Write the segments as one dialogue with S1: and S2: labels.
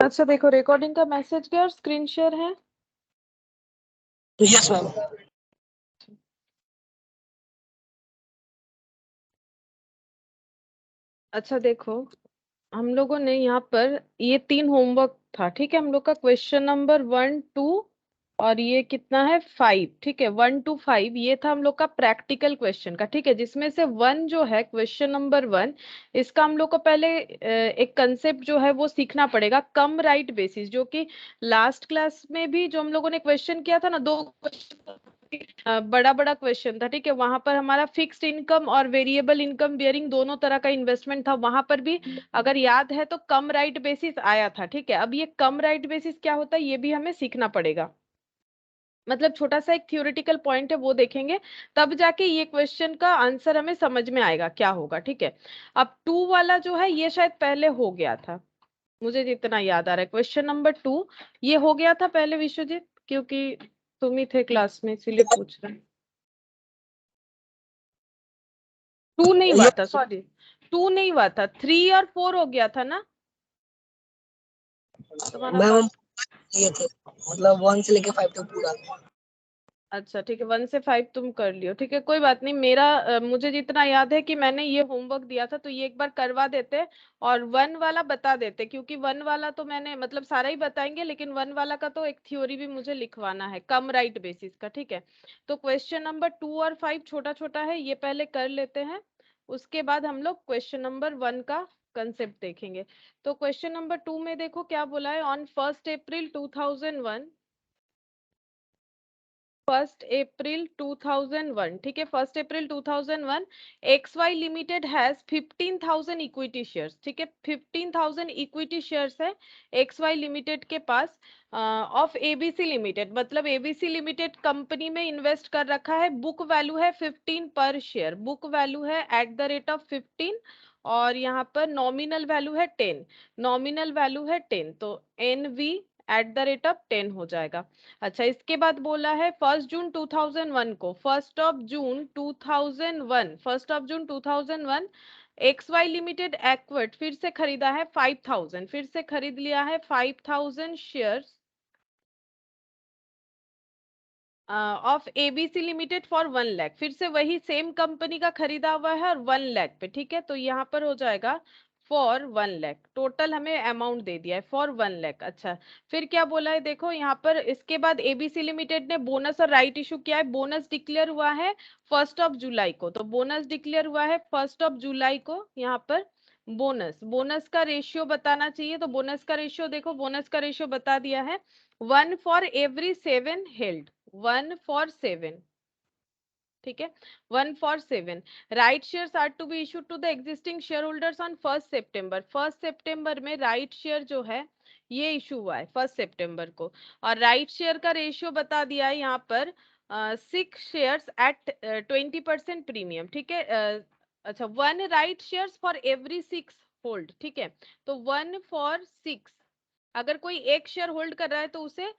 S1: अच्छा देखो, रिकॉर्डिंग का मैसेज गया और स्क्रीन शेयर है।
S2: Yes ma'am.
S1: अच्छा देखो, हम लोगों ने यहाँ पर ये 3 होमवर्क था, ठीक है। हम लोग का क्वेश्चन नंबर 1 2 और ये कितना है 5, ठीक है। 1 to 5 ये था हम लोग का प्रैक्टिकल क्वेश्चन का, ठीक है। जिसमें से 1 जो है क्वेश्चन नंबर 1, इसका हम लोग को पहले एक कंसेप्ट जो है वो सीखना पड़ेगा, कम राइट बेसिस, जो कि लास्ट क्लास में भी जो हम लोगों ने क्वेश्चन किया था ना, 2 बड़ा बड़ा क्वेश्चन था, ठीक है। वहां पर हमारा फिक्स्ड इनकम और वेरिएबल इनकम बियरिंग दोनों तरह का इन्वेस्टमेंट था, वहां पर भी अगर याद है तो कम राइट बेसिस आया था, ठीक है। अब ये कम राइट बेसिस क्या होता है ये भी हमें सीखना पड़ेगा। मतलब छोटा सा एक थियोरेटिकल पॉइंट है, वो देखेंगे तब जाके ये क्वेश्चन का आंसर हमें समझ में आएगा क्या होगा, ठीक है। अब 2 वाला जो है ये शायद पहले हो गया था, मुझे जितना याद आ रहा है। क्वेश्चन नंबर 2 ये हो गया था पहले विश्वजीत, क्योंकि तुम ही थे क्लास में, इसीलिए पूछ रहे हैं। 2 नहीं हुआ था, सॉरी 2 नहीं हुआ था, 3 और 4 हो गया था ना तुम्हारा
S2: मैम
S1: बात।
S2: हम ये थे, मतलब 1 से लेके 5 तक पूरा।
S1: अच्छा ठीक है, 1 से 5 तुम कर लियो, ठीक है, कोई बात नहीं। मेरा मुझे जितना याद है कि मैंने ये होमवर्क दिया था, तो ये एक बार करवा देते और 1 वाला बता देते, क्योंकि 1 वाला तो मैंने मतलब सारा ही बताएंगे, लेकिन 1 वाला का तो एक थ्योरी भी मुझे लिखवाना है कम राइट बेसिस का, ठीक है। तो क्वेश्चन नंबर 2 और 5 छोटा छोटा है, ये पहले कर लेते हैं, उसके बाद हम लोग क्वेश्चन नंबर 1 का कंसेप्ट देखेंगे। तो क्वेश्चन नंबर 2 में देखो क्या बोला है, ऑन 1 अप्रैल 2001, 1 अप्रैल 2001, ठीक है। 1 April 2001 XY limited has 15,000 equity shares, ठीक है। 15,000 इक्विटी शेयर्स है XY लिमिटेड के पास ऑफ ABC लिमिटेड, मतलब ABC लिमिटेड कंपनी में इन्वेस्ट कर रखा है। बुक वैल्यू है 15 पर शेयर, बुक वैल्यू है एट द रेट ऑफ 15, और यहाँ पर नॉमिनल वैल्यू है 10, नॉमिनल वैल्यू है 10, तो NV eight the rate of 10 हो जाएगा। अच्छा इसके बाद बोला है 1 जून 2001 को, 1 जून 2001 XY लिमिटेड एक्विट फिर से खरीदा है 5,000, फिर से खरीद लिया है 5,000 shares of ABC limited for 1 lakh, फिर से वही सेम कंपनी का खरीदा हुआ है और 1 लाख पे, ठीक है। तो यहाँ पर हो जाएगा फॉर 1 लाख, टोटल हमें अमाउंट दे दिया है फॉर 1 लाख। अच्छा फिर क्या बोला है देखो यहाँ पर, इसके बाद ABC लिमिटेड ने बोनस और राइट इशू किया है। बोनस डिक्लेयर हुआ है 1 जुलाई को, तो बोनस डिक्लेयर हुआ है 1 जुलाई को। यहाँ पर बोनस, बोनस का रेशियो बताना चाहिए, तो बोनस का रेशियो देखो, बोनस का रेशियो बता दिया है 1 फॉर एवरी 7 हेल्ड, 1 फॉर 7, ठीक है, 1 for 7। Right shares are to be issued to the existing share holders on 1 सितंबर, 1 सितंबर में राइट शेयर जो है ये इशू हुआ है 1 सितंबर को। और राइट शेयर का रेशियो बता दिया है यहाँ पर 6 शेयर्स एट 20% प्रीमियम, ठीक है। अच्छा 1 right shares for every 6 hold, ठीक है। तो 1 फॉर 6, अगर कोई एक शेयर होल्ड कर रहा है तो उसे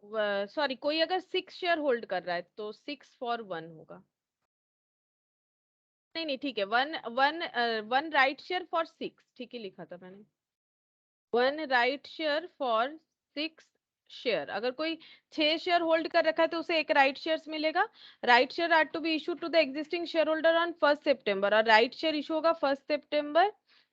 S1: सॉरी, कोई अगर 6 शेयर होल्ड कर रहा है तो 6 फॉर 1 होगा। नहीं नहीं ठीक है, 1 राइट शेयर फॉर 6, ठीक ही लिखा था मैंने, 1 राइट शेयर फॉर 6 शेयर। अगर कोई 6 शेयर होल्ड कर रखा है तो उसे एक राइट शेयर्स मिलेगा। Right share are to be issue to the existing share holder on 1 सितंबर, और राइट शेयर इशू होगा 1 सितंबर।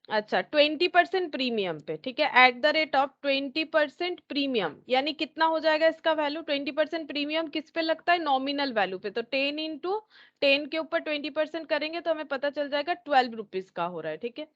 S1: अच्छा 20% प्रीमियम पे, ठीक है, at the rate of 20% premium, यानी कितना हो जाएगा इसका वैल्यू, 20% प्रीमियम किस पे लगता है, नॉमिनल वैल्यू पे, तो 10 इंटू 10 के ऊपर 20% करेंगे तो हमें पता चल जाएगा 12 रुपीज का हो रहा है, ठीक है।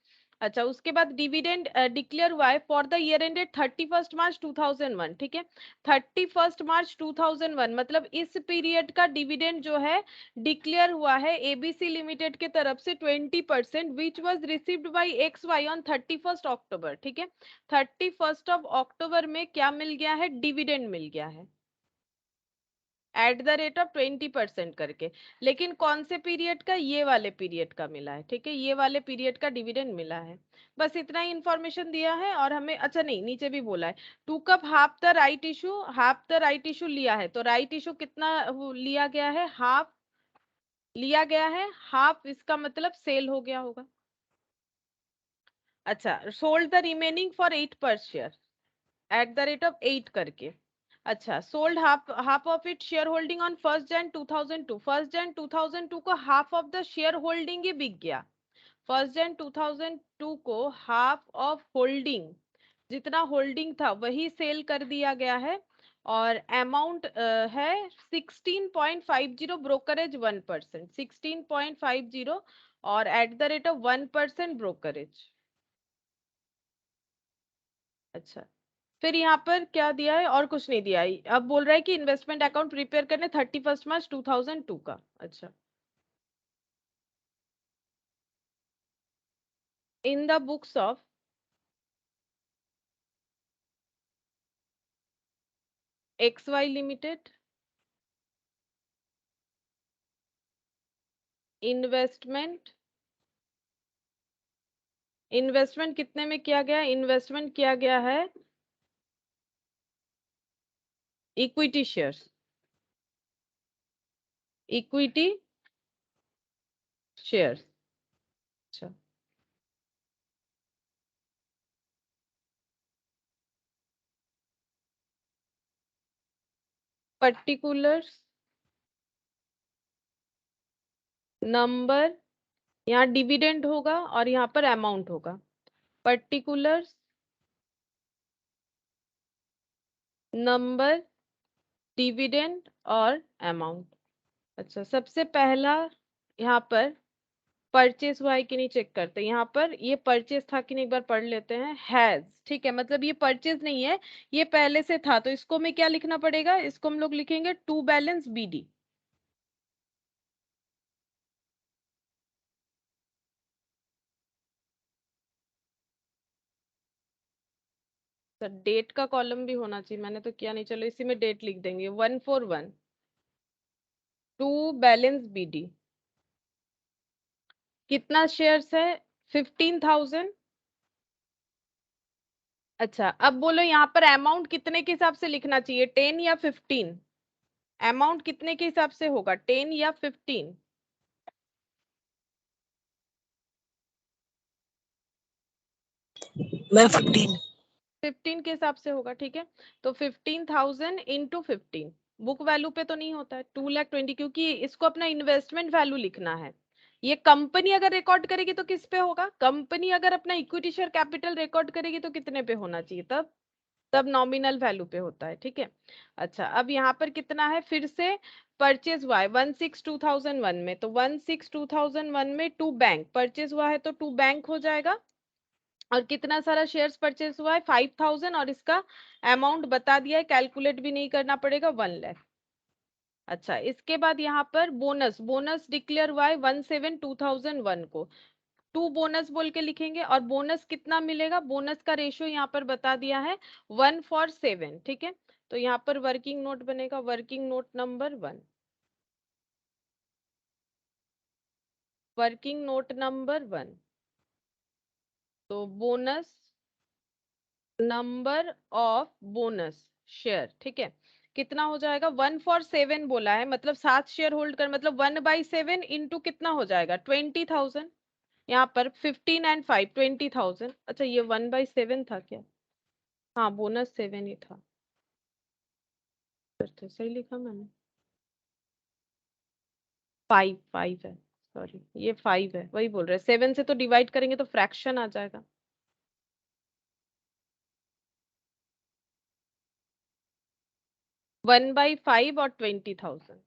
S1: अच्छा उसके बाद डिविडेंड डिक्लेयर हुआ है for the year ended 31 March 2001, ठीक है। 31 मार्च 2001 मतलब इस पीरियड का डिविडेंड जो है डिक्लेयर हुआ है ABC लिमिटेड के तरफ से 20%, which was received by XY on 31 अक्टूबर, ठीक है। 31 अक्टूबर में क्या मिल गया है, डिविडेंड मिल गया है एट द रेट ऑफ 20% करके। लेकिन कौन से पीरियड का, ये वाले पीरियड का मिला है, ठीक है, ये वाले पीरियड का डिविडेंड मिला है। बस इतना ही इंफॉर्मेशन दिया है। और हमें अच्छा नहीं, नीचे भी बोला है took up half the right issue, half the right issue लिया है, तो राइट इशू कितना लिया गया है, हाफ लिया गया है, हाफ इसका मतलब सेल हो गया होगा। अच्छा, sold the remaining for 8 per share at the rate of 8 करके। अच्छा, sold half of it share holding on 1 Jan 2002। 1 Jan 2002 को half of the share holding ही बिक गया। 1 Jan 2002 को हाफ ऑफ होल्डिंग, जितना होल्डिंग था वही सेल कर दिया गया है। और अमाउंट है 16.50, ब्रोकरेज 1%, 16.50, और eight the rate of 1% brokerage. अच्छा, फिर यहाँ पर क्या दिया है, और कुछ नहीं दिया है। अब बोल रहा है कि इन्वेस्टमेंट अकाउंट प्रिपेयर करने 31 March 2002 का। अच्छा, in the books of XY limited, investment, investment कितने में किया गया, इन्वेस्टमेंट किया गया है इक्विटी शेयर्स, इक्विटी शेयर्स। अच्छा, पर्टिकुलर्स नंबर, यहाँ डिविडेंड होगा और यहाँ पर अमाउंट होगा। पर्टिकुलर्स नंबर, डिविडेंड और अमाउंट। अच्छा, सबसे पहला यहाँ पर परचेस हुआ है कि नहीं चेक करते। यहाँ पर ये परचेस था कि नहीं एक बार पढ़ लेते हैं। हैज, ठीक है, मतलब ये परचेस नहीं है, ये पहले से था, तो इसको में क्या लिखना पड़ेगा, इसको हम लोग लिखेंगे टू बैलेंस BD। तो डेट का कॉलम भी होना चाहिए, मैंने तो किया नहीं, चलो इसी में डेट लिख देंगे 141 टू बैलेंस BD। कितना शेयर्स है, 15,000। अच्छा, अब बोलो यहाँ पर अमाउंट कितने के हिसाब से लिखना चाहिए, 10 या 15? अमाउंट कितने के हिसाब से होगा, 10 या 15?
S2: मैं 15।
S1: 15 के हिसाब से होगा, ठीक है। तो 15,000 इंटू 15, बुक वैल्यू पे तो नहीं होता है, 2,20,000, क्योंकि इसको अपना इन्वेस्टमेंट वैल्यू लिखना है। ये कंपनी अगर रिकॉर्ड करेगी तो किस पे होगा, कंपनी अगर अपना इक्विटी शेयर कैपिटल रिकॉर्ड करेगी तो कितने पे होना चाहिए, तब तब नॉमिनल वैल्यू पे होता है, ठीक है। अच्छा, अब यहाँ पर कितना है, फिर से परचेज हुआ है 16/2001 में, तो 16/2001 में टू बैंक परचेज हुआ है, तो टू बैंक हो जाएगा। और कितना सारा शेयर्स परचेस हुआ है, 5,000, और इसका अमाउंट बता दिया है, कैलकुलेट भी नहीं करना पड़ेगा, 1 लाख। अच्छा, इसके बाद यहाँ पर बोनस, बोनस डिक्लेयर हुआ है 17/2001 को, टू बोनस बोल के लिखेंगे। और बोनस कितना मिलेगा, बोनस का रेशियो यहाँ पर बता दिया है 1:7, ठीक है। तो यहाँ पर वर्किंग नोट बनेगा, working note number 1, working note number 1। तो bonus, number of bonus share, ठीक है, कितना हो जाएगा, 1/7 बोला है, मतलब 7 शेयर होल्ड कर, मतलब 1/7 इंटू कितना हो जाएगा, 20,000। यहाँ पर 15 एंड 5, 20,000। अच्छा, ये 1/7 था क्या, हाँ बोनस 7 ही था, फिर तो सही लिखा मैंने। 5 है, सॉरी, ये 5 है, वही बोल रहे हैं, 7 से तो डिवाइड करेंगे तो फ्रैक्शन आ जाएगा। 1/5 और 20,000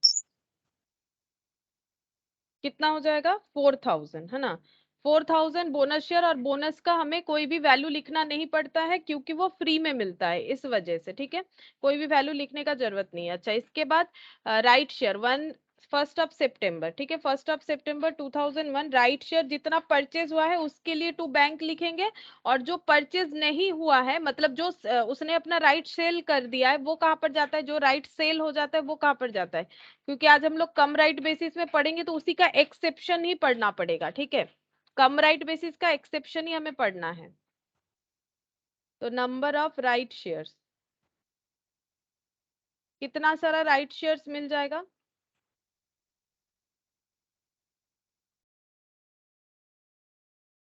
S1: कितना हो जाएगा, 4,000, है ना। 4,000 बोनस शेयर, और बोनस का हमें कोई भी वैल्यू लिखना नहीं पड़ता है क्योंकि वो फ्री में मिलता है, इस वजह से, ठीक है, कोई भी वैल्यू लिखने का जरूरत नहीं है। अच्छा, इसके बाद राइट शेयर 1 ठीक है, 1 September 2001 राइट शेयर जितना परचेज हुआ है उसके लिए टू बैंक लिखेंगे। और जो परचेज नहीं हुआ है, मतलब जो उसने अपना राइट सेल कर दिया है, वो कहाँ पर जाता है, जो राइट सेल हो जाता है वो कहाँ पर जाता है, क्योंकि आज हम लोग कम राइट बेसिस में पढ़ेंगे तो उसी का एक्सेप्शन ही पढ़ना पड़ेगा, ठीक है, कम राइट बेसिस का एक्सेप्शन ही हमें पढ़ना है। तो नंबर ऑफ राइट शेयर्स, कितना सारा राइट शेयर्स मिल जाएगा,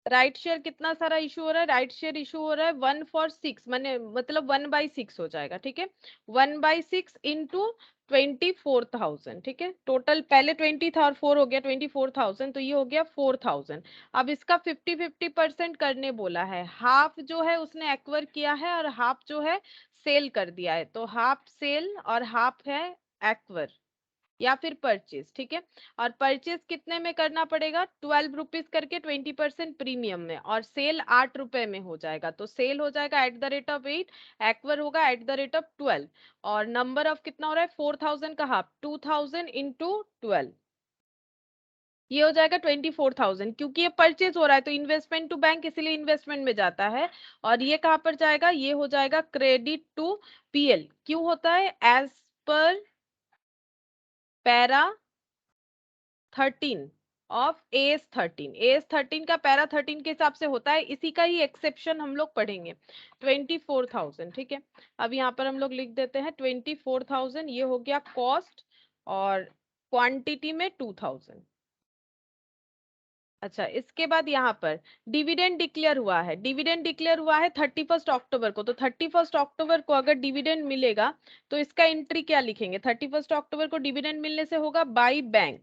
S1: राइट शेयर कितना सारा इशू हो रहा है, राइट शेयर इशू हो रहा है 1/6 मतलब 1/6 हो जाएगा, ठीक है, 1/6 इंटू 24,000, ठीक है, टोटल पहले 20 था और 4 हो गया 24,000, तो ये हो गया 4,000। अब इसका 50-50% करने बोला है, हाफ जो है उसने एक्वायर किया है और हाफ जो है सेल कर दिया है, तो हाफ सेल और हाफ है एक्वायर या फिर परचेज, ठीक है। और परचेज कितने में करना पड़ेगा, 12 रुपीज करके 20% प्रीमियम में, और सेल 8 रुपए में हो जाएगा, तो सेल हो जाएगा @8, एक्वर होगा @12, और नंबर ऑफ कितना हो रहा है 4,000 का हाफ 2,000 इंटू 12, ये हो जाएगा 24,000, क्योंकि ये परचेज हो रहा है तो इन्वेस्टमेंट टू बैंक इसीलिए इन्वेस्टमेंट में जाता है, और ये कहां पर जाएगा, ये हो जाएगा क्रेडिट टू पीएल, क्यों होता है, एज पर पैरा 13 ऑफ AS13 का पैरा 13 के हिसाब से होता है, इसी का ही एक्सेप्शन हम लोग पढ़ेंगे। 24,000, ठीक है, अब यहाँ पर हम लोग लिख देते हैं 24,000, ये हो गया कॉस्ट, और क्वांटिटी में 2,000। अच्छा, इसके बाद यहाँ पर डिविडेंड डिक्लेयर हुआ है, डिविडेंड डिक्लेयर हुआ है 31 अक्टूबर को, तो 31 अक्टूबर को अगर डिविडेंड मिलेगा तो इसका एंट्री क्या लिखेंगे, 31 अक्टूबर को डिविडेंड मिलने से होगा बाय बैंक,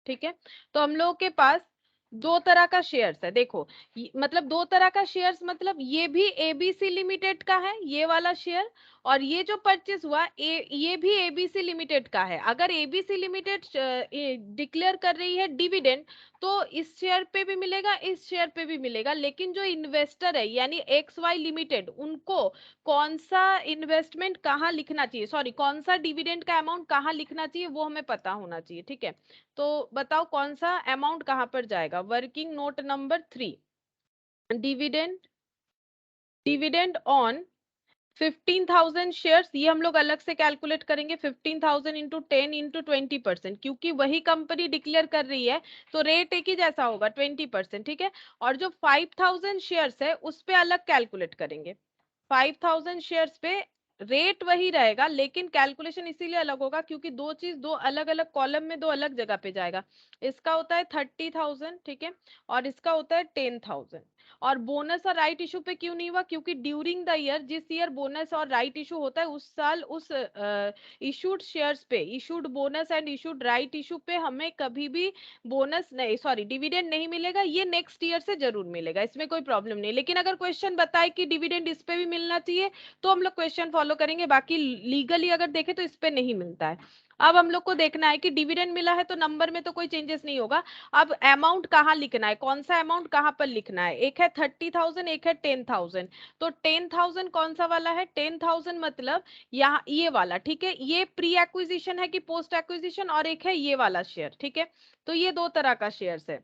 S1: ठीक है। तो हम लोगों के पास दो तरह का शेयर्स है, देखो मतलब दो तरह का शेयर्स, मतलब ये भी एबीसी लिमिटेड का है ये वाला शेयर, और ये जो परचेस हुआ ये भी एबीसी लिमिटेड का है। अगर एबीसी लिमिटेड डिक्लेयर कर रही है डिविडेंड, तो इस शेयर पे भी मिलेगा, इस शेयर पे भी मिलेगा, लेकिन जो इन्वेस्टर है यानी एक्स वाई लिमिटेड, उनको कौन सा इन्वेस्टमेंट कहाँ लिखना चाहिए, सॉरी कौन सा डिविडेंड का अमाउंट कहाँ लिखना चाहिए वो हमें पता होना चाहिए, ठीक है। तो बताओ कौन सा अमाउंट कहां पर जाएगा, working note number 3, dividend, dividend on 15,000 shares, ये हम लोग अलग से कैलकुलेट करेंगे, 15,000 इंटू 10 इंटू 20%, क्योंकि वही कंपनी डिक्लेयर कर रही है तो रेट एक ही जैसा होगा 20%, ठीक है। और जो 5,000 शेयर्स है उस पे अलग कैलकुलेट करेंगे, 5,000 शेयर्स पे रेट वही रहेगा, लेकिन कैलकुलेशन इसीलिए अलग होगा क्योंकि दो चीज दो अलग अलग कॉलम में दो अलग जगह पे जाएगा, इसका होता है 30,000, ठीक है, और इसका होता है 10,000। और बोनस और राइट इशू पे क्यों नहीं हुआ, क्योंकि ड्यूरिंग द ईयर, जिस ईयर बोनस और राइट इशू होता है उस साल उस इशूड शेयर्स पे, issued bonus and issued right issue पे हमें कभी भी बोनस नहीं, सॉरी डिविडेंड नहीं मिलेगा, ये नेक्स्ट ईयर से जरूर मिलेगा, इसमें कोई प्रॉब्लम नहीं। लेकिन अगर क्वेश्चन बताए कि डिविडेंड इस पे भी मिलना चाहिए तो हम लोग क्वेश्चन फॉलो करेंगे, बाकी लीगली अगर देखें तो इस पे नहीं मिलता है। अब हम लोग को देखना है कि डिविडेंड मिला है तो नंबर में तो कोई चेंजेस नहीं होगा, अब अमाउंट कहाँ लिखना है, कौन सा अमाउंट कहाँ पर लिखना है, एक है 30,000 एक है 10,000, तो 10,000 कौन सा वाला है, 10,000 मतलब यहाँ ये वाला, ठीक है, ये प्री एक्विजिशन है कि पोस्ट एक्विजिशन, और एक है ये वाला शेयर, ठीक है, तो ये दो तरह का शेयर है।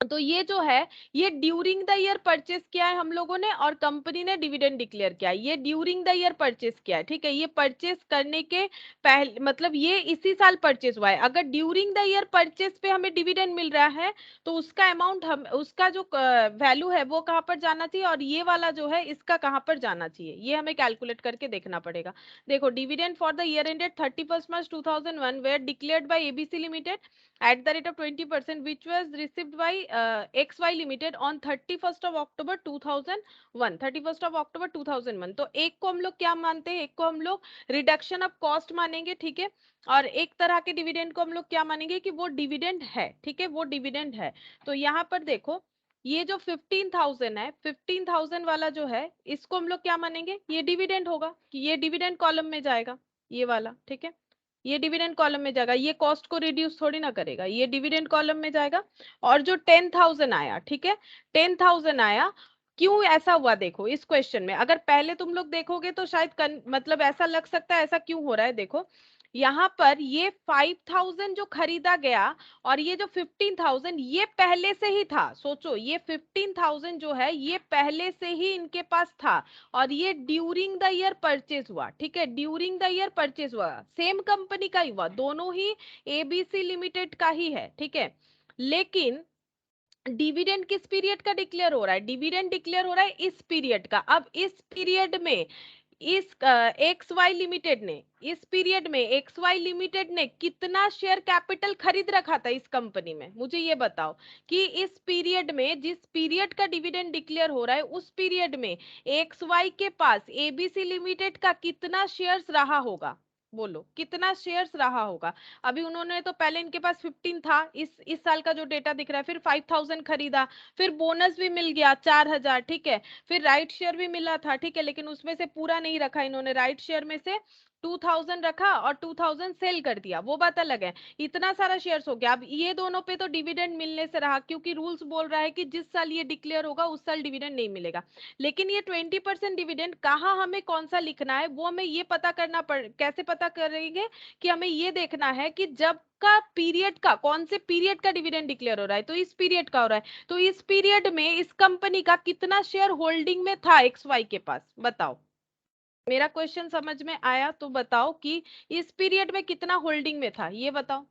S1: तो ये जो है ये ड्यूरिंग द ईयर परचेस किया है हम लोगों ने, और कंपनी ने डिविडेंड डिक्लेयर किया है, ये ड्यूरिंग द ईयर परचेस किया है, ठीक है, ये परचेस करने के पहले मतलब ये इसी साल परचेस हुआ है। अगर ड्यूरिंग द ईयर परचेस पे हमें डिविडेंड मिल रहा है तो उसका अमाउंट हम उसका जो वैल्यू है वो कहाँ पर जाना चाहिए, और ये वाला जो है इसका कहाँ पर जाना चाहिए, ये हमें कैलकुलेट करके देखना पड़ेगा। देखो, dividend for the year ended 31 March 2001 were declared by ABC limited at the rate of 20%, which was received by XY Limited on 31st of October 2001, 31st of October 2001। तो एक को हम लोग क्या मानते हैं, एक को हम लोग रिडक्शन ऑफ कॉस्ट मानेंगे, ठीक है, और एक तरह के डिविडेंड को हम लोग क्या मानेंगे कि वो डिविडेंड है, ठीक है, वो डिविडेंड है। तो यहाँ पर देखो, ये जो 15,000 है, 15,000 वाला जो है इसको हम लोग क्या मानेंगे, ये डिविडेंड होगा, कि ये डिविडेंड कॉलम में जाएगा, ये वाला, ठीक है, ये डिविडेंड कॉलम में जाएगा, ये कॉस्ट को रिड्यूस थोड़ी ना करेगा, ये डिविडेंड कॉलम में जाएगा। और जो 10,000 आया, ठीक है, 10,000 आया, क्यों ऐसा हुआ, देखो इस क्वेश्चन में अगर पहले तुम लोग देखोगे तो शायद मतलब ऐसा लग सकता है ऐसा क्यों हो रहा है, देखो यहाँ पर ये 5,000 जो खरीदा गया और ये जो 15,000 ये पहले से ही था, सोचो ये 15,000 जो है ये पहले से ही इनके पास था, और ये ड्यूरिंग द ईयर परचेज हुआ, ठीक है, ड्यूरिंग द ईयर परचेज हुआ, सेम कंपनी का ही हुआ, दोनों ही एबीसी लिमिटेड का ही है, ठीक है। लेकिन डिविडेंड किस पीरियड का डिक्लेयर हो रहा है, डिविडेंड डिक्लेयर हो रहा है इस पीरियड का। अब इस पीरियड में इस एक्स वाई लिमिटेड ने इस पीरियड में एक्स वाई लिमिटेड ने कितना शेयर कैपिटल खरीद रखा था इस कंपनी में, मुझे ये बताओ कि इस पीरियड में, जिस पीरियड का डिविडेंड डिक्लेयर हो रहा है उस पीरियड में एक्स वाई के पास एबीसी लिमिटेड का कितना शेयर्स रहा होगा, बोलो कितना शेयर्स रहा होगा। अभी उन्होंने तो पहले इनके पास 15 था, इस साल का जो डेटा दिख रहा है, फिर 5000 खरीदा, फिर बोनस भी मिल गया 4000, ठीक है, फिर राइट शेयर भी मिला था, ठीक है, लेकिन उसमें से पूरा नहीं रखा इन्होंने, राइट शेयर में से 2000 रखा और 2000 सेल कर दिया, वो बात अलग है। इतना सारा शेयर्स हो गया। अब ये दोनों पे तो डिविडेंड मिलने से रहा, क्योंकि रूल्स बोल रहा है कि जिस साल ये डिक्लेयर होगा उस साल डिविडेंड नहीं मिलेगा। लेकिन ये 20% डिविडेंड कहाँ हमें कौन सा लिखना है, वो हमें ये पता करना कैसे पता करेंगे कि हमें ये देखना है कि जब का पीरियड का, कौन से पीरियड का डिविडेंड डिक्लेयर हो रहा है, तो इस पीरियड का हो रहा है, तो इस पीरियड में इस कंपनी का कितना शेयर होल्डिंग में था एक्स वाई के पास, बताओ। मेरा क्वेश्चन समझ में आया तो बताओ कि इस पीरियड में कितना होल्डिंग में था, ये बताओ।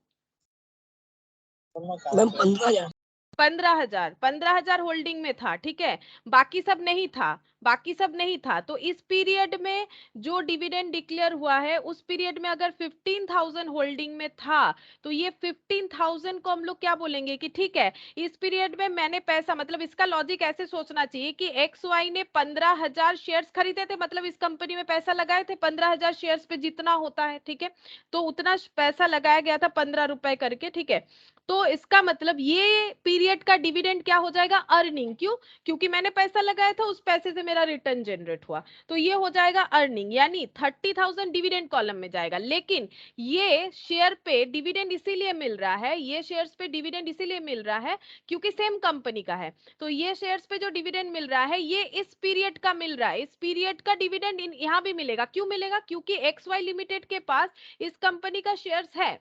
S2: मैम 15,000।
S1: 15,000, 15,000 होल्डिंग में था, ठीक है, बाकी सब नहीं था, बाकी सब नहीं था। तो इस पीरियड में जो डिविडेंड डिक्लेयर हुआ है उस पीरियड में अगर 15,000 होल्डिंग में था, तो ये 15,000 को हम लोग क्या बोलेंगे कि ठीक है, इस पीरियड में मैंने पैसा, मतलब इसका लॉजिक ऐसे सोचना चाहिए कि एक्स वाई ने 15,000 शेयर्स खरीदे थे, मतलब इस कंपनी में पैसा लगाए थे 15,000 शेयर्स पे जितना होता है, ठीक है, तो उतना पैसा लगाया गया था 15 रुपए करके, ठीक है। तो इसका मतलब ये पीरियड का डिविडेंड क्या हो जाएगा, अर्निंग, क्यों, क्योंकि मैंने पैसा लगाया था, उस पैसे से मेरा रिटर्न जनरेट हुआ, तो ये हो जाएगा अर्निंग, यानी 30,000 डिविडेंड कॉलम में जाएगा। लेकिन ये शेयर पे डिविडेंड इसीलिए मिल रहा है, ये शेयर्स पे डिविडेंड इसीलिए मिल रहा है क्योंकि सेम कंपनी का है, तो ये शेयर्स पे जो डिविडेंड मिल रहा है ये इस पीरियड का मिल रहा है, इस पीरियड का डिविडेंड यहाँ भी मिलेगा, क्यों मिलेगा, क्योंकि एक्स वाई लिमिटेड के पास इस कंपनी का शेयर्स है,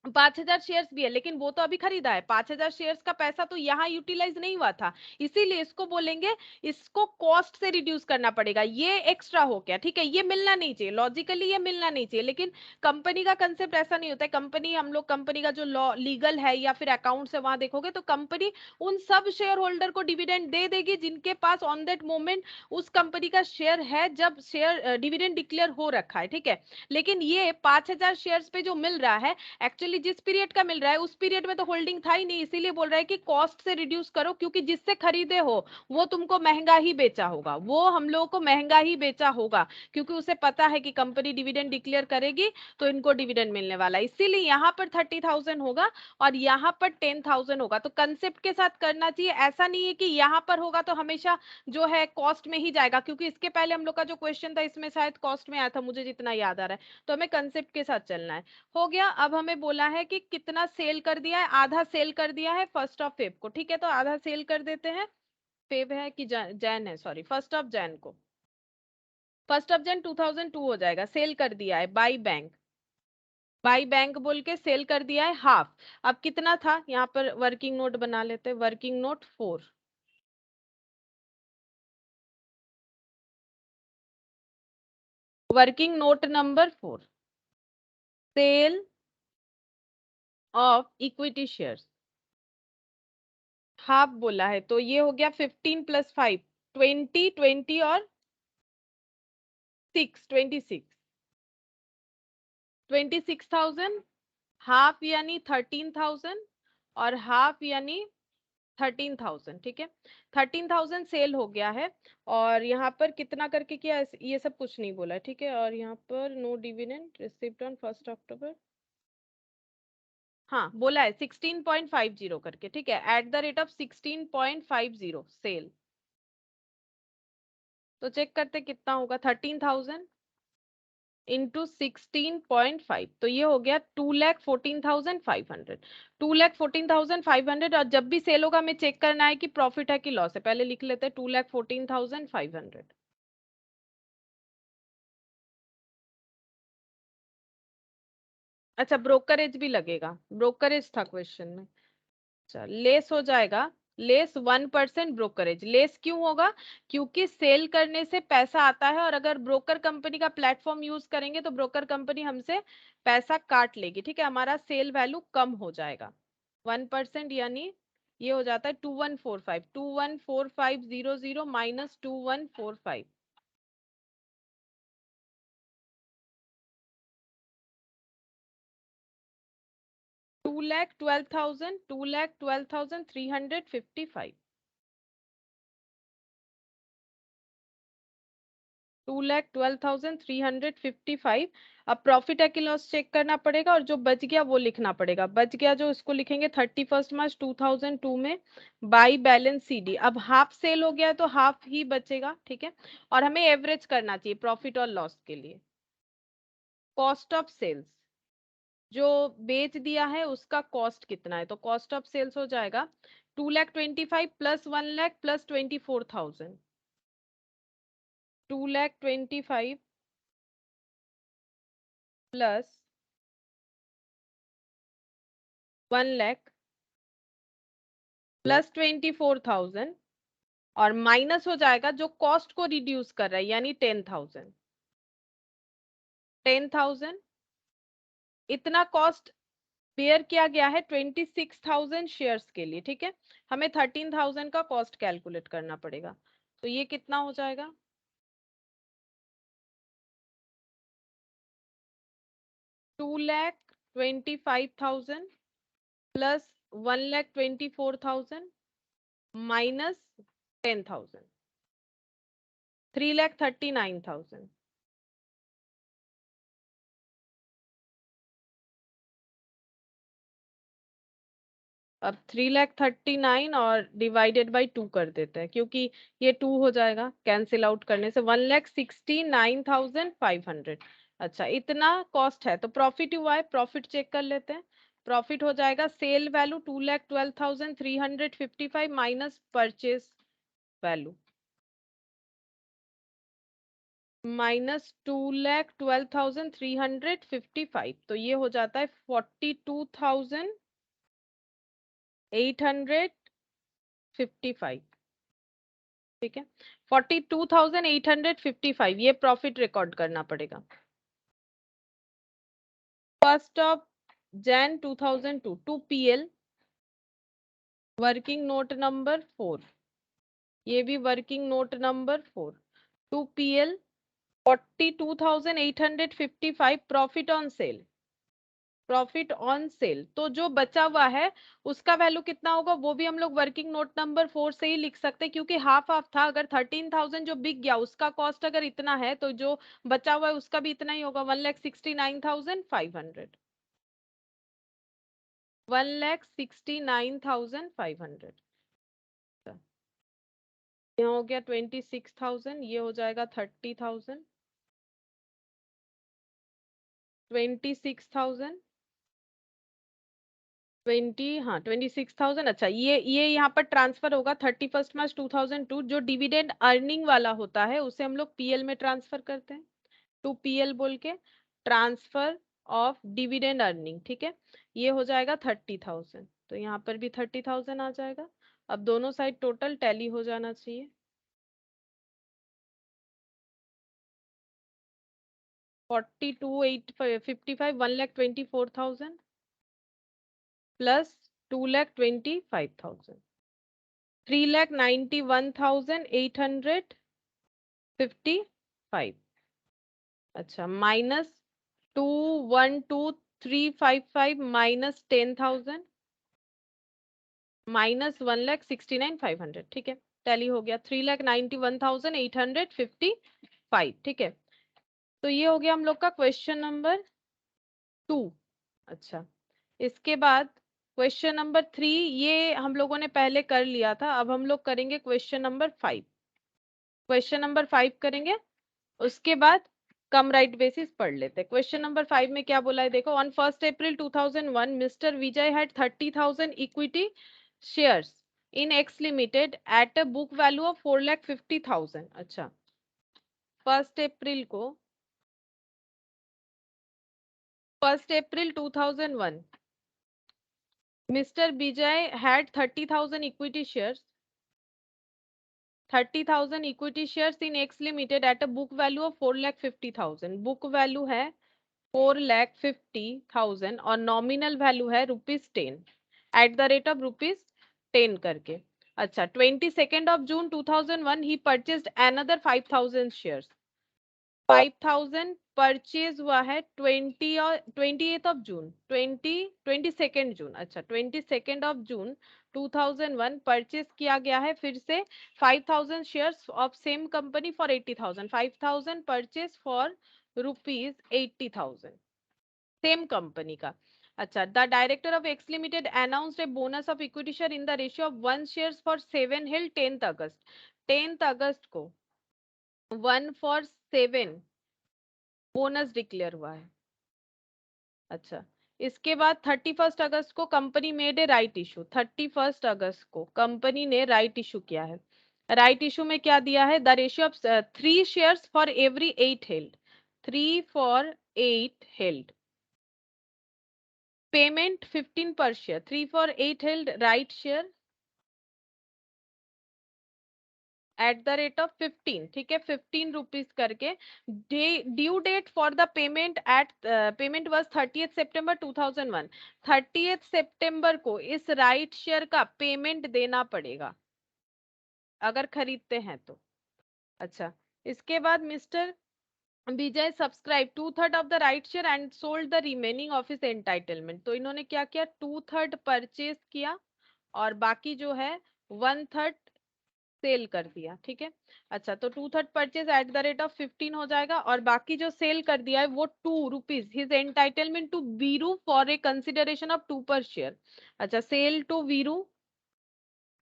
S1: 5,000 शेयर्स भी है, लेकिन वो तो अभी खरीदा है, 5,000 शेयर्स का पैसा तो यहाँ यूटिलाइज नहीं हुआ था, इसीलिए इसको बोलेंगे, इसको कॉस्ट से रिड्यूस करना पड़ेगा, ये एक्स्ट्रा हो गया, ठीक है, ये मिलना नहीं चाहिए, लॉजिकली ये मिलना नहीं चाहिए, लेकिन कंपनी का कंसेप्ट ऐसा नहीं होता है। कंपनी, हम लोग कंपनी का जो लॉ लीगल है या फिर अकाउंट से वहां देखोगे तो कंपनी उन सब शेयर होल्डर को डिविडेंड दे देगी जिनके पास ऑन दैट मोमेंट उस कंपनी का शेयर है, जब शेयर डिविडेंड डिक्लेयर हो रखा है, ठीक है। लेकिन ये 5,000 शेयर्स पे जो मिल रहा है, एक्चुअली जिस पीरियड का मिल रहा है उस पीरियड में तो होल्डिंग था ही नहीं, इसीलिए बोल रहा है कि कॉस्ट से रिड्यूस करो, क्योंकि जिससे खरीदे हो वो तुमको महंगा ही बेचा होगा, वो हम लोगों को महंगा ही बेचा होगा, क्योंकि उसे पता है कि कंपनी डिविडेंड डिक्लेयर करेगी तो इनको डिविडेंड मिलने वाला है, इसीलिए यहाँ पर 30,000 होगा और यहाँ पर 10,000 होगा। तो कंसेप्ट के साथ करना चाहिए, ऐसा नहीं है कि यहाँ पर होगा तो हमेशा जो है कॉस्ट में ही जाएगा, क्योंकि इसके पहले हम लोग का जो क्वेश्चन था इसमें शायद कॉस्ट में आया था, मुझे जितना याद आ रहा है, तो हमें कंसेप्ट के साथ चलना है। हो गया। अब हमें बोला है कि कितना सेल कर दिया है, आधा सेल कर दिया है फर्स्ट ऑफ फेब को, ठीक है, तो आधा सेल कर देते हैं, फेब है कि जैन है, सॉरी, फर्स्ट ऑफ जैन को, फर्स्ट ऑफ जैन 2002 हो जाएगा, सेल कर दिया है बाई बैंक, बाई बैंक बोल के सेल कर दिया है हाफ। अब कितना था यहाँ पर, वर्किंग नोट बना लेते हैं, working note 4, working note number 4, sale of equity shares, half बोला है, तो ये हो गया 15 + 5, 20, 20 और 6, 26, 26,000, हाफ यानी 13,000 और हाफ यानी 13,000, ठीक है, 13,000 सेल हो गया है। और यहाँ पर कितना करके किया, ये सब कुछ नहीं बोला, ठीक है, और यहाँ पर no dividend received on 1 October, हाँ बोला है 16.50 करके, ठीक है, at the rate of 16.50 sale. तो चेक करते कितना होगा, 13,000 इंटू 16.5, तो ये हो गया 2,14,500, 2,14,500। और जब भी सेल होगा हमें चेक करना है कि प्रॉफिट है कि लॉस है, पहले लिख लेते हैं 2,14,500। अच्छा, ब्रोकरेज भी लगेगा, ब्रोकरेज था क्वेश्चन में, अच्छा लेस हो जाएगा, लेस 1% ब्रोकरेज, लेस क्यों होगा, क्योंकि सेल करने से पैसा आता है और अगर ब्रोकर कंपनी का प्लेटफॉर्म यूज करेंगे तो ब्रोकर कंपनी हमसे पैसा काट लेगी, ठीक है, हमारा सेल वैल्यू कम हो जाएगा 1%, यानी ये हो जाता है 2145, 214500 माइनस 2145, 2,12,355, 2,12,355। अब प्रॉफिट है कि लॉस चेक करना पड़ेगा और जो बच गया वो लिखना पड़ेगा। बच गया जो इसको लिखेंगे 31 मार्च 2002 में बाई बैलेंस CD। अब हाफ सेल हो गया तो हाफ ही बचेगा, ठीक है। और हमें एवरेज करना चाहिए प्रॉफिट और लॉस के लिए। कॉस्ट ऑफ सेल्स, जो बेच दिया है उसका कॉस्ट कितना है, तो कॉस्ट ऑफ सेल्स हो जाएगा 2,25,000 प्लस 1,00,000 प्लस 24,000, 2,25,000 प्लस 1,00,000 प्लस 24,000 और माइनस हो जाएगा जो कॉस्ट को रिड्यूस कर रहा है यानी 10,000। 10,000 इतना कॉस्ट बेयर किया गया है 26,000 शेयर्स के लिए, ठीक है। हमें 13,000 का कॉस्ट कैलकुलेट करना पड़ेगा, तो ये कितना हो जाएगा, 2,25,000 प्लस 1,24,000 माइनस 10,000, 3,39,000। अब 3,39,000 और डिवाइडेड बाई 2 कर देते हैं, क्योंकि ये 2 हो जाएगा कैंसिल आउट करने से, 1,69,500। अच्छा, इतना कॉस्ट है तो प्रॉफिट हुआ है, प्रॉफिट चेक कर लेते हैं। प्रॉफिट हो जाएगा sale value 2,12,355 minus purchase value minus 2,12,355, तो ये हो जाता है 42,855, ठीक है। 42,855 ये प्रॉफिट रिकॉर्ड करना पड़ेगा। 1 Jan 2002 to PL, working note number 4, ये भी working note number 4, to PL 42,855 profit on sale, profit on sale. तो जो बचा हुआ है उसका वैल्यू कितना होगा वो भी हम लोग वर्किंग नोट नंबर 4 से ही लिख सकते हैं, क्योंकि हाफ हाफ था। अगर 13,000 जो बिक गया उसका कॉस्ट अगर इतना है तो जो बचा हुआ है उसका भी इतना ही होगा, 1,69,500, 1,69,500। ये हो गया 26,000, ये हो जाएगा 30,000, 26,000, 26,000। अच्छा, ये यहाँ पर ट्रांसफर होगा 31 मार्च 2002, जो डिविडेंड अर्निंग वाला होता है उसे हम लोग PL में ट्रांसफर करते हैं, टू PL बोल के ट्रांसफर ऑफ डिविडेंड अर्निंग, ठीक है। ये हो जाएगा 30,000, तो यहाँ पर भी 30,000 आ जाएगा। अब दोनों साइड टोटल टैली हो जाना चाहिए। 42,855, 1,24,000 प्लस 2,25,000, 3,91,855। अच्छा, माइनस 2,12,355 माइनस 10,000 माइनस 1,69,500, ठीक है। टैली हो गया 3,91,855, ठीक है। तो ये हो गया हम लोग का क्वेश्चन नंबर 2। अच्छा, इसके बाद क्वेश्चन नंबर 3 ये हम लोगों ने पहले कर लिया था, अब हम लोग करेंगे क्वेश्चन नंबर 5। क्वेश्चन नंबर 5 करेंगे, उसके बाद कम राइट बेसिस पढ़ लेते हैं। क्वेश्चन नंबर 5 में क्या बोला है देखो, on 1 April 2001 mister Vijay had 30,000 equity shares in x limited at a book value of 4,50,000। अच्छा, 1 अप्रैल को 1 April 2001 Mr. Vijay had 30,000 equity shares, 30,000 equity shares in X Limited at a book value of 4,50,000। Book value है 4,50,000 और nominal value है ₹10 eight the rate of ₹10 करके। अच्छा, 22 June 2001 ही purchased another 5,000 shares. 5000 purchase हुआ है 20 और 28 जून 22 जून, अच्छा 22 जून 2001 परचेज किया गया है फिर से 5000 shares of same company for 80,000, 5000 purchase for ₹80,000 same company का। अच्छा, the director of x limited announced a bonus of equity share in the ratio of 1 shares for 7 हिल 10 अगस्त, 10 अगस्त को 1/7 बोनस डिक्लेयर हुआ है। अच्छा, इसके बाद 31 अगस्त को company made a right issue, 31 अगस्त को कंपनी ने राइट इशू किया है। राइट इशू में क्या दिया है? The ratio of 3 shares for every 8 held, 3 for 8 held, payment 15 per share, 3 for 8 held right share at the rate of 15, ठीक है, 15 रुपीज करके। Due date for the payment at payment was 30 सितंबर 2001, 30 सितंबर को इस राइट शेयर का payment देना पड़ेगा अगर खरीदते हैं तो। अच्छा, इसके बाद mister Vijay subscribe 2/3 of the right share and sold the remaining of his entitlement. तो इन्होंने क्या किया? 2/3 परचेज किया और बाकी जो है 1/3 सेल कर दिया, ठीक है। अच्छा, तो 2/3 purchase eight the rate of 15 हो जाएगा और बाकी जो सेल कर दिया है वो 2 rupees, his entitlement to Veeru for a consideration of 2 per share. अच्छा, sale to Veeru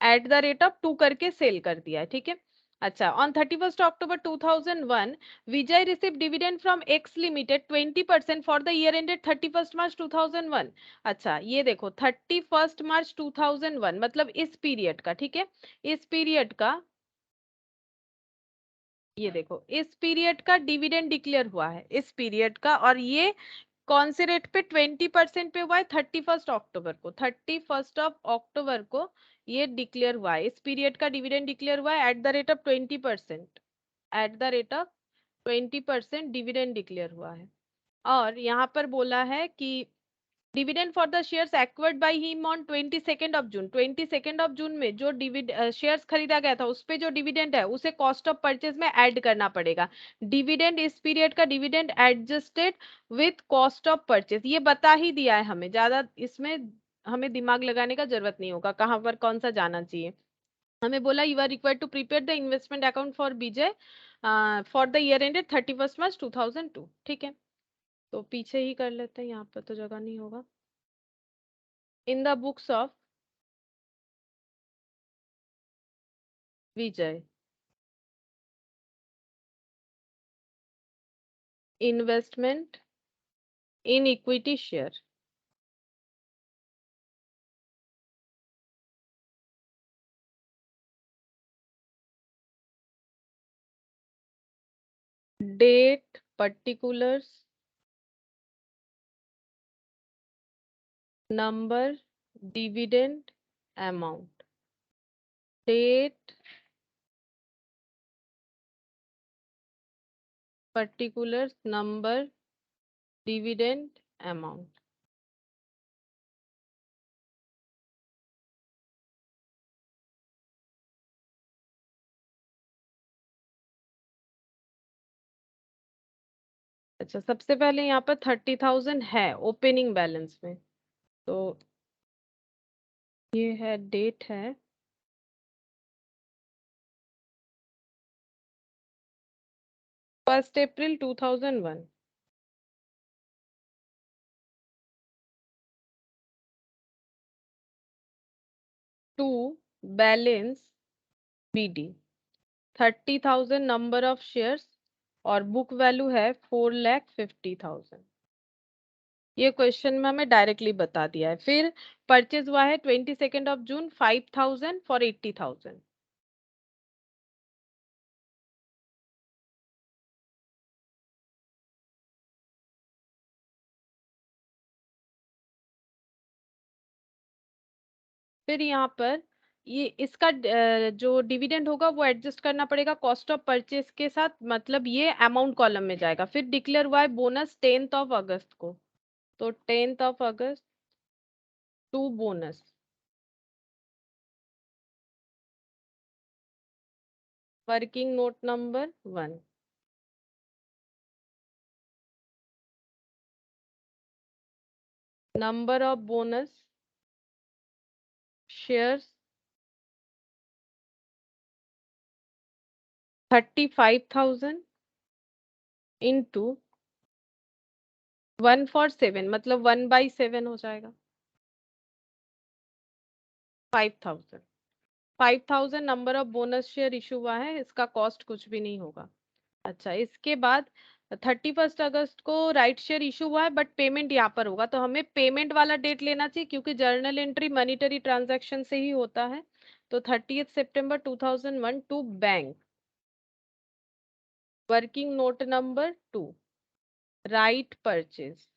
S1: at the rate of 2 करके सेल कर दिया है, ठीक है। अच्छा, on 31 October 2001 Vijay receive dividend from X limited 20% for the year ended 31 March 2001। अच्छा, ये देखो 31 मार्च 2001 मतलब इस पीरियड का, ठीक है, इस पीरियड का, ये देखो इस पीरियड का डिविडेंड डिक्लेयर हुआ है इस पीरियड का, और ये कौन से रेट पे? 20% पे हुआ है 31 अक्टूबर को, 31 अक्टूबर को ये डिक्लेयर हुआ है। इस पीरियड का डिविडेंड डिक्लेयर हुआ है at the rate of 20%, eight the rate of 20% dividend declare हुआ है। और यहाँ पर बोला है कि dividend for the shares acquired by him on 22 जून, 22 जून में जो शेयर्स खरीदा गया था उस पे जो डिविडेंड है उसे कॉस्ट ऑफ परचेज में ऐड करना पड़ेगा। डिविडेंड इस पीरियड का dividend adjusted with cost of purchase, ये बता ही दिया है हमें, ज्यादा इसमें हमें दिमाग लगाने का जरूरत नहीं होगा कहाँ पर कौन सा जाना चाहिए। हमें बोला you are required to prepare the investment account for Vijay for the year ended 31 March 2002, ठीक है। तो पीछे ही कर लेते हैं, यहाँ पर तो जगह नहीं होगा। In the books of Vijay, investment in equity share, date, particulars, number, dividend, amount, date, particulars, number, dividend, amount। अच्छा, सबसे पहले यहाँ पर 30,000 है ओपनिंग बैलेंस में, तो ये है डेट है 1 April 2001। To balance BD 30,000 number of shares और बुक वैल्यू है 4,50,000। ये क्वेश्चन में हमें डायरेक्टली बता दिया है। फिर परचेज हुआ है 22 जून 5,000 फॉर 80,000। फिर यहाँ पर ये इसका जो डिविडेंड होगा वो एडजस्ट करना पड़ेगा कॉस्ट ऑफ परचेज के साथ, मतलब ये अमाउंट कॉलम में जाएगा। फिर डिक्लेयर हुआ है बोनस 10 अगस्त को, तो 10 अगस्त to bonus, working note number 1। number of bonus shares 35,000 into 1 for 7, मतलब 1/7 हो जाएगा 5,000 number of bonus share issue हुआ है, इसका कॉस्ट कुछ भी नहीं होगा। अच्छा, इसके बाद 31 अगस्त को राइट शेयर इशू हुआ है, बट पेमेंट यहाँ पर होगा, तो हमें पेमेंट वाला डेट लेना चाहिए क्योंकि जर्नल एंट्री मॉनिटरी ट्रांजैक्शन से ही होता है। तो 30 सितंबर 2001 to bank, working note number 2, right purchase,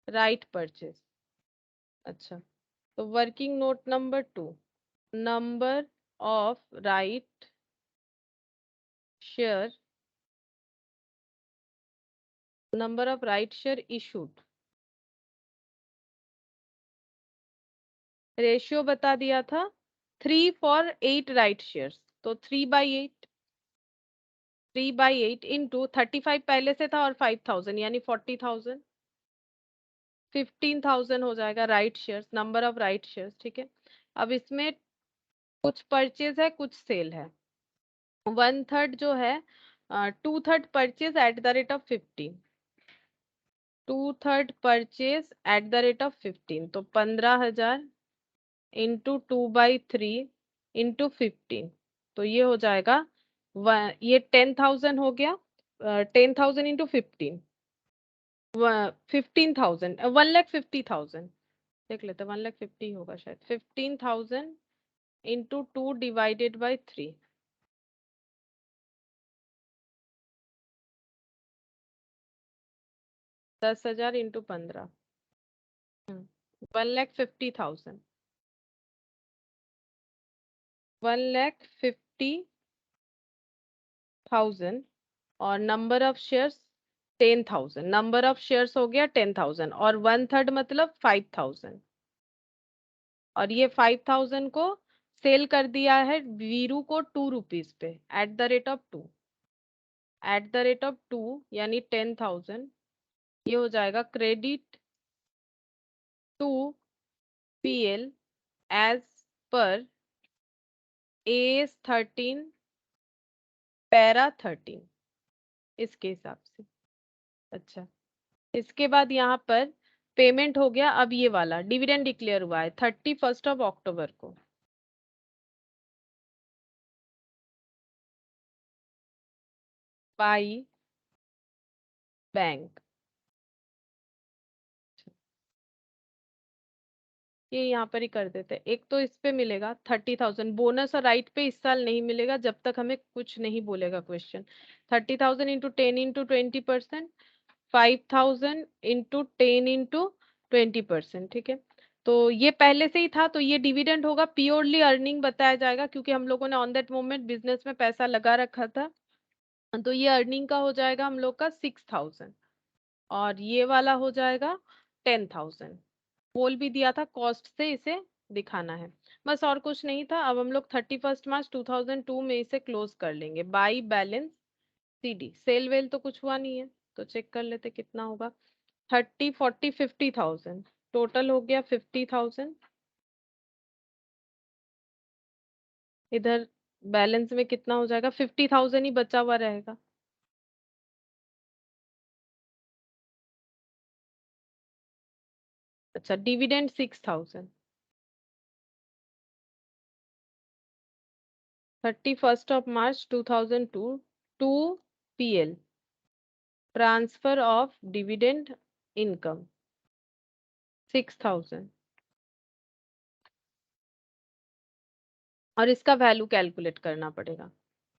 S1: right purchase. अच्छा, तो working note number 2, number of right share, number of right share issued, ratio बता दिया था 3 for 8 राइट शेयर्स, तो 3/8, 3/8 इंटू 35 पहले से था और 5,000 यानी 40,000, 15,000 हो जाएगा right shares, number of right shares. ठीक है, अब इसमें कुछ परचेज है कुछ सेल है। 1/3 जो है 2/3 purchase eight the rate of 15, 2/3 purchase eight the rate of 15, तो 15,000 इंटू 2/3 इंटू 15, तो ये हो जाएगा ये 10,000 हो गया, 10,000 इंटू 15, 15,000, 1,50,000, देख लेते 1,50,000 होगा शायद, 15,000 इंटू 2 डिवाइडेड बाई 3, 10,000 इंटू 15, 1,50,000, 1,50,000, और number of shares 10,000, number of shares हो गया 10,000, और 1/3 मतलब 5,000, और ये 5,000 को सेल कर दिया है वीरू को 2 रुपीज पे at the rate of 2, at the rate of 2 यानी 10,000, ये हो जाएगा credit to PL as per AS 13 para 13, इसके हिसाब से। अच्छा, इसके बाद यहाँ पर पेमेंट हो गया, अब ये वाला डिविडेंड डिक्लेयर हुआ है 31 अक्टूबर को, बाई बैंक। ये यहाँ पर ही कर देते हैं। एक तो इस पे मिलेगा 30,000 बोनस, और राइट पे इस साल नहीं मिलेगा जब तक हमें कुछ नहीं बोलेगा question. 30,000 into 10 into 20%, 5,000 into 10 into 20%। ठीक है, तो ये पहले से ही था, तो ये डिविडेंड होगा, प्योरली अर्निंग बताया जाएगा क्योंकि हम लोगों ने ऑन दैट मोमेंट बिजनेस में पैसा लगा रखा था। तो ये अर्निंग का हो जाएगा हम लोग का 6,000, और ये वाला हो जाएगा 10,000। बोल भी दिया था कॉस्ट से इसे दिखाना है, बस और कुछ नहीं था। अब हम लोग 31 मार्च 2002 में इसे क्लोज कर लेंगे by balance CD. Sale well तो कुछ हुआ नहीं है, तो चेक कर लेते कितना होगा। 30, 40, 50,000, टोटल हो गया 50,000। इधर बैलेंस में कितना हो जाएगा, 50,000 ही बचा हुआ रहेगा। अच्छा, dividend 6,000, 31 March 2002 to PL, transfer of dividend income 6,000, और इसका वैल्यू कैलकुलेट करना पड़ेगा।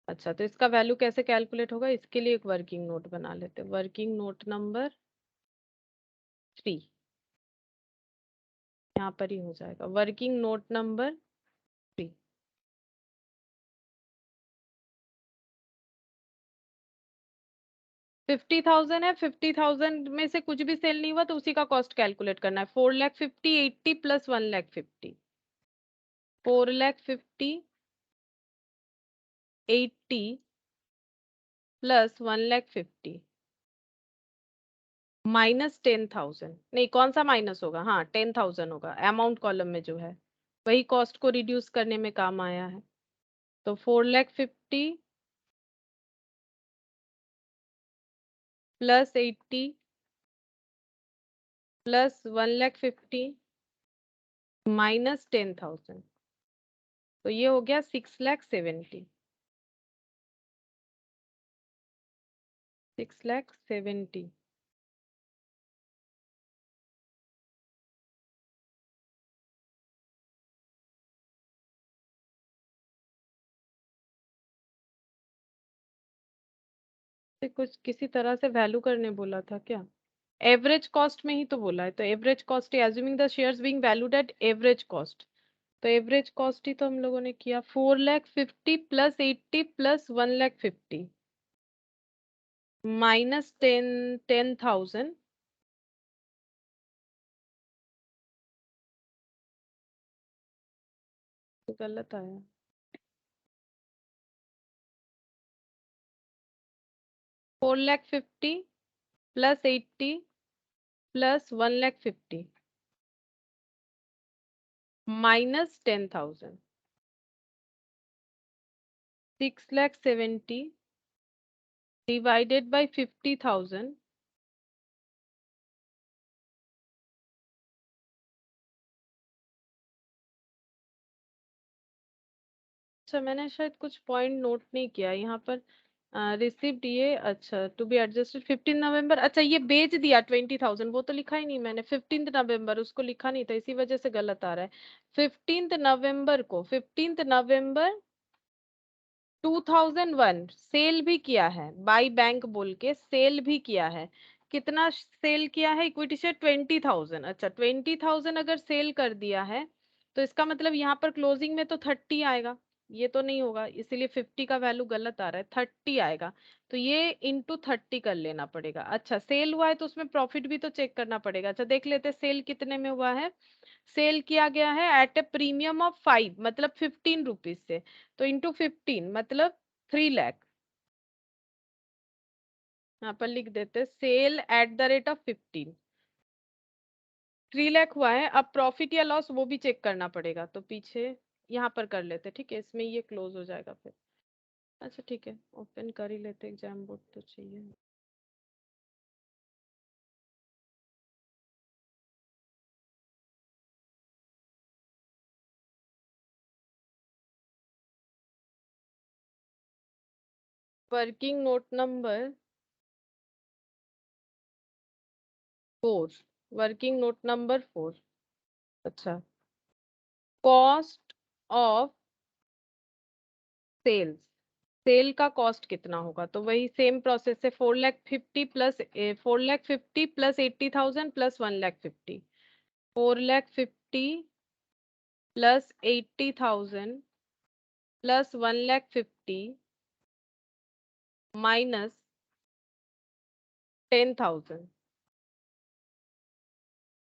S1: अच्छा, तो इसका वैल्यू कैसे कैलकुलेट होगा, इसके लिए एक वर्किंग नोट बना लेते हैं। वर्किंग नोट नंबर 3 यहाँ पर ही हो जाएगा, वर्किंग नोट नंबर 3। 50,000 है, 50,000 में से कुछ भी सेल नहीं हुआ तो उसी का कॉस्ट कैलकुलेट करना है। 4,50,000 80 प्लस 1,50,000, 4,50,000 80 प्लस 1,50,000, -10,000 नहीं, कौन सा माइनस होगा, हाँ 10,000 होगा, अमाउंट कॉलम में जो है वही कॉस्ट को रिड्यूस करने में काम आया है। तो 4,50,000 प्लस 80 प्लस 1,50,000 -10,000, तो ये हो गया 6,70,000। 6,70,000। कुछ किसी तरह से वैल्यू करने बोला था क्या? एवरेज कॉस्ट में ही तो बोला है, तो average cost assuming the shares being valued at average cost, तो एवरेज कॉस्ट ही तो हम लोगों ने किया। 4,50,000 प्लस 80 प्लस 1,50,000 माइनस 10,000, तो गलत आया। 4,50,000 plus 80 plus 1,50,000 minus 10,000, 6,70,000 divided by 50,000, अच्छा मैंने शायद कुछ पॉइंट नोट नहीं किया यहाँ पर। रिसिप्ट ये, अच्छा टू बी एडजस्टेड 15 नवंबर, अच्छा ये बेच दिया 20,000, वो तो लिखा ही नहीं मैंने। 15 नवंबर उसको लिखा नहीं था, इसी वजह से गलत आ रहा है। 15 नवंबर को, 15 नवंबर 2001 सेल भी किया है, बाई बैंक बोल के सेल भी किया है। कितना सेल किया है इक्विटी शेयर? 20,000। अच्छा 20,000 अगर सेल कर दिया है तो इसका मतलब यहाँ पर क्लोजिंग में तो 30 आएगा, ये तो नहीं होगा, इसीलिए 50 का वैल्यू गलत आ रहा है, 30 आएगा। तो ये इंटू 30 कर लेना पड़ेगा। अच्छा सेल हुआ है तो उसमें प्रॉफिट भी तो चेक करना पड़ेगा। अच्छा देख लेते हैं सेल कितने में हुआ है। सेल किया गया है एट ए प्रीमियम ऑफ 5, मतलब 15 रुपीज से, तो इंटू 15 मतलब 3 लाख। यहाँ पर लिख देते sale at the rate of 15, 3 lakh हुआ है। अब प्रॉफिट या लॉस वो भी चेक करना पड़ेगा, तो पीछे यहाँ पर कर लेते, ठीक है, इसमें ये क्लोज हो जाएगा फिर। अच्छा ठीक है, ओपन कर ही लेते, एग्जाम बोर्ड तो चाहिए। Working note number 4, working note number 4। अच्छा कॉस्ट ऑफ सेल्स, सेल का कॉस्ट कितना होगा, तो वही सेम प्रोसेस से 4,50,000 plus 4,50,000 plus 80,000 plus 1,50,000, 4,50,000 plus 80,000 plus 1,50,000 minus 10,000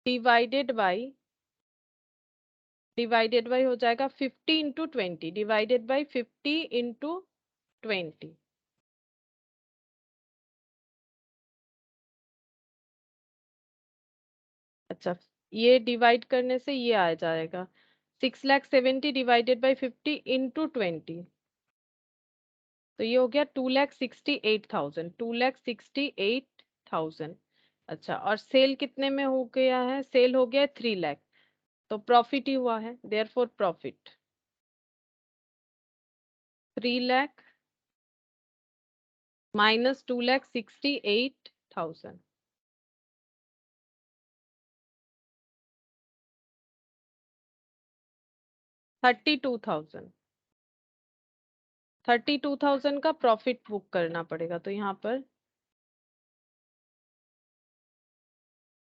S1: divided by हो जाएगा 50 इंटू 20, डिवाइडेड बाई 50 इंटू 20। अच्छा ये डिवाइड करने से ये आ जाएगा 6,70,000 डिवाइडेड बाई 50 इंटू 20, तो ये हो गया 2,68,000, 2,68,000। अच्छा और सेल कितने में हो गया है? सेल हो गया 3 लाख, तो प्रॉफिट ही हुआ है, देयर फॉर प्रॉफिट 3 लाख माइनस 2,68,000, 32,000, 32,000 का प्रॉफिट बुक करना पड़ेगा। तो यहाँ पर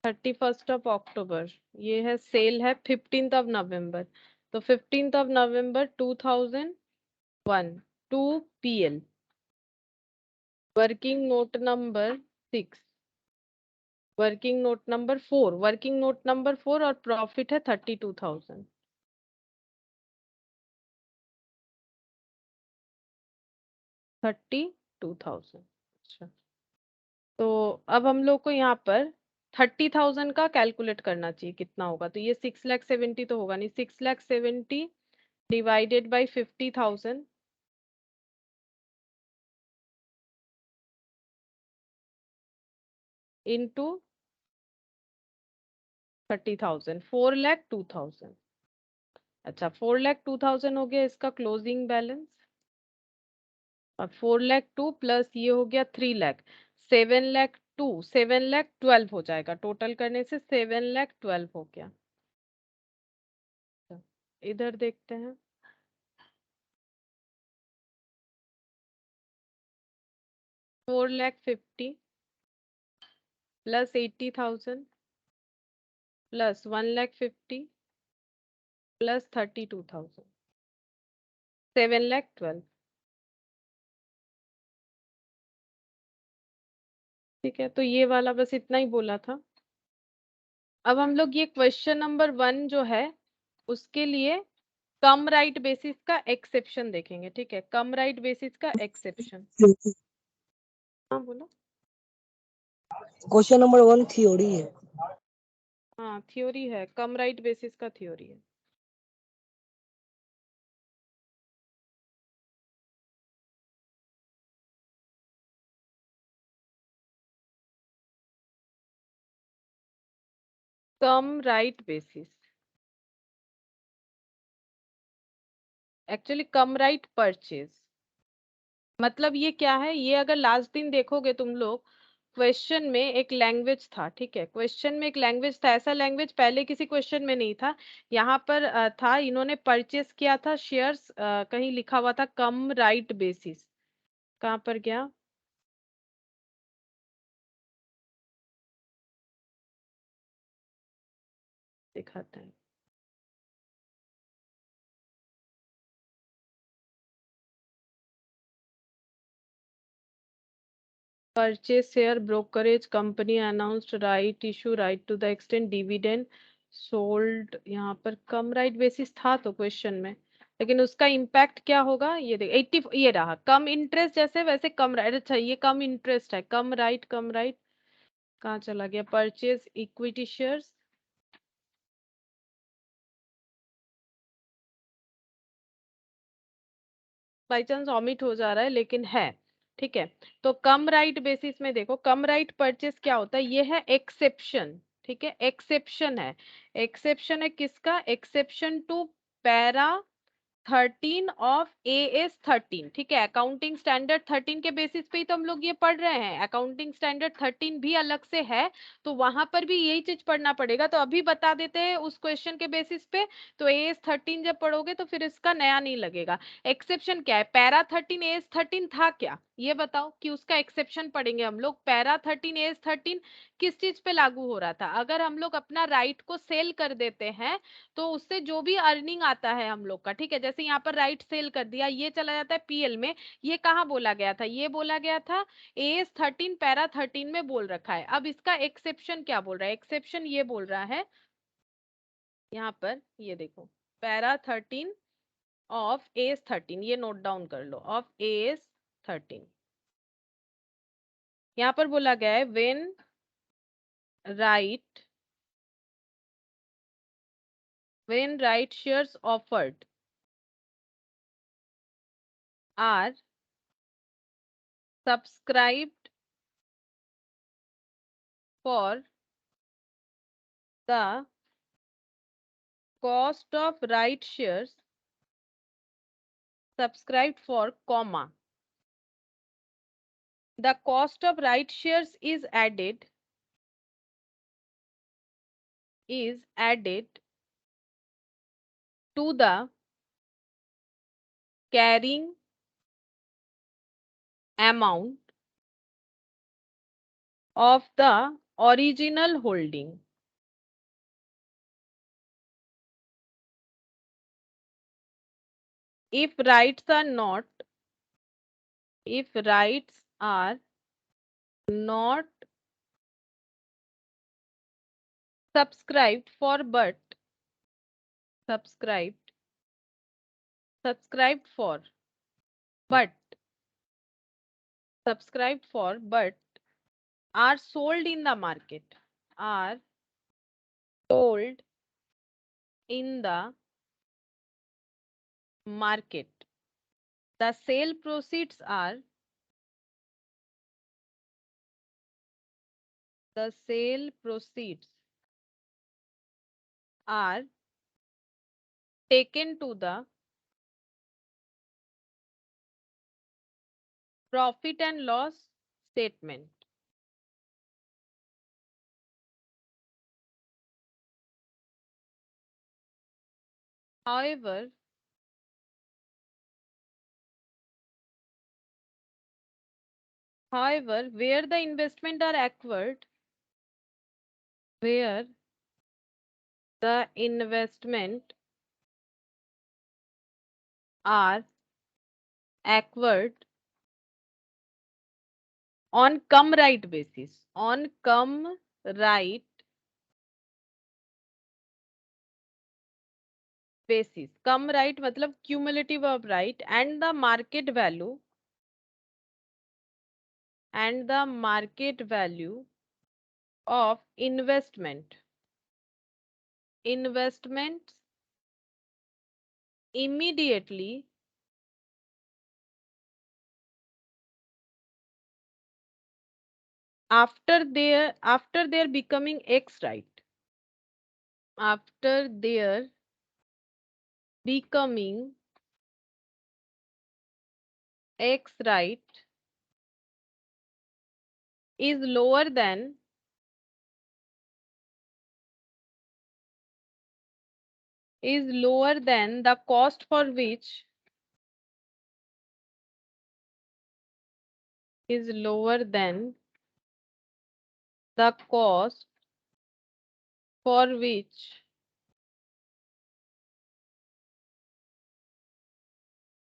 S1: 31 ऑफ अक्टूबर, ये है सेल है 15 ऑफ नवंबर, तो 15 of November 2001 to PL, working note number 6, working note number 4, working note number 4 और प्रॉफिट है 32,000, 32,000। अच्छा तो अब हम लोग को यहाँ पर 30,000 का कैलकुलेट करना चाहिए कितना होगा, तो ये 6,70,000 तो होगा नहीं, 6,70,000 डिवाइडेड बाई 50,000 इंटू 30,000, 4,02,000। अच्छा, 4,02,000 हो गया इसका क्लोजिंग बैलेंस, और 4,02,000 प्लस ये हो गया 3,00,000, 7,02,000, 7,12,000 हो जाएगा, टोटल करने से 7,12,000 हो गया। इधर देखते हैं, 4,50,000 प्लस 80,000 प्लस 1,50,000 प्लस 32,000, 7,12,000। ठीक है, तो ये वाला बस इतना ही बोला था। अब हम लोग ये क्वेश्चन नंबर 1 जो है उसके लिए कम राइट बेसिस का एक्सेप्शन देखेंगे। ठीक है, कम राइट बेसिस का एक्सेप्शन। हाँ बोलो।
S2: क्वेश्चन नंबर 1 थ्योरी है।
S1: हाँ थ्योरी है, कम राइट बेसिस का थ्योरी है। कम राइट बेसिस, एक्चुअली कम राइट परचेज, मतलब ये क्या है, ये अगर लास्ट दिन देखोगे तुम लोग, क्वेश्चन में एक लैंग्वेज था। ठीक है, क्वेश्चन में एक लैंग्वेज था, ऐसा लैंग्वेज पहले किसी क्वेश्चन में नहीं था। यहाँ पर था, इन्होंने परचेस किया था शेयर्स, कहीं लिखा हुआ था कम राइट बेसिस। कहाँ पर गया, दिखाते हैं। purchase share brokerage company announced right issue right to the extent dividend sold। यहाँ पर कम राइट बेसिस था तो क्वेश्चन में, लेकिन उसका इम्पैक्ट क्या होगा, ये देख 80, ये रहा कम इंटरेस्ट, जैसे वैसे कम राइट। अच्छा, ये कम इंटरेस्ट है, कम राइट, कम राइट कहाँ चला गया, purchase equity shares, by chance omit हो जा रहा है लेकिन है। ठीक है, तो कम राइट बेसिस में देखो, कम राइट परचेस क्या होता है, ये है एक्सेप्शन। ठीक है, एक्सेप्शन है, एक्सेप्शन है किसका, exception to para 13 of AS 13। ठीक है, अकाउंटिंग स्टैंडर्ड 13 के बेसिस पे ही तो हम लोग ये पढ़ रहे हैं, अकाउंटिंग स्टैंडर्ड 13 भी अलग से है, तो वहां पर भी यही चीज पढ़ना पड़ेगा। तो अभी बता देते हैं उस क्वेश्चन के बेसिस पे, तो AS 13 जब पढ़ोगे तो फिर इसका नया नहीं लगेगा। एक्सेप्शन क्या है, पैरा 13 AS 13 था क्या, ये बताओ, कि उसका एक्सेप्शन पढ़ेंगे हम लोग। पैरा 13 AS 13 किस चीज पे लागू हो रहा था, अगर हम लोग अपना राइट को सेल कर देते हैं तो उससे जो भी अर्निंग आता है हम लोग का, ठीक है, जैसे यहाँ पर राइट सेल कर दिया, ये चला जाता है PL में। ये कहाँ बोला गया था, ये बोला गया था AS 13 पैरा 13 में बोल रखा है। अब इसका एक्सेप्शन क्या बोल रहा है, एक्सेप्शन ये बोल रहा है यहाँ पर, ये देखो, पैरा 13 ऑफ AS 13, ये नोट डाउन कर लो, ऑफ AS 13। यहाँ पर बोला गया है when right, when right shares offered are subscribed for the cost of right shares subscribed for, comma, the cost of right shares is added to the carrying amount of the original holding. If rights are not subscribed for but subscribed subscribed for but subscribed for but are sold in the market, are sold in the market. The sale proceeds are taken to the profit and loss statement. However, where the investment are acquired, where the investment are acquired on come right basis, on come right basis, come right मतलब cumulative of right, and the market value of investments immediately after their becoming X right, after their becoming X right is lower than the cost for which is lower than the cost for which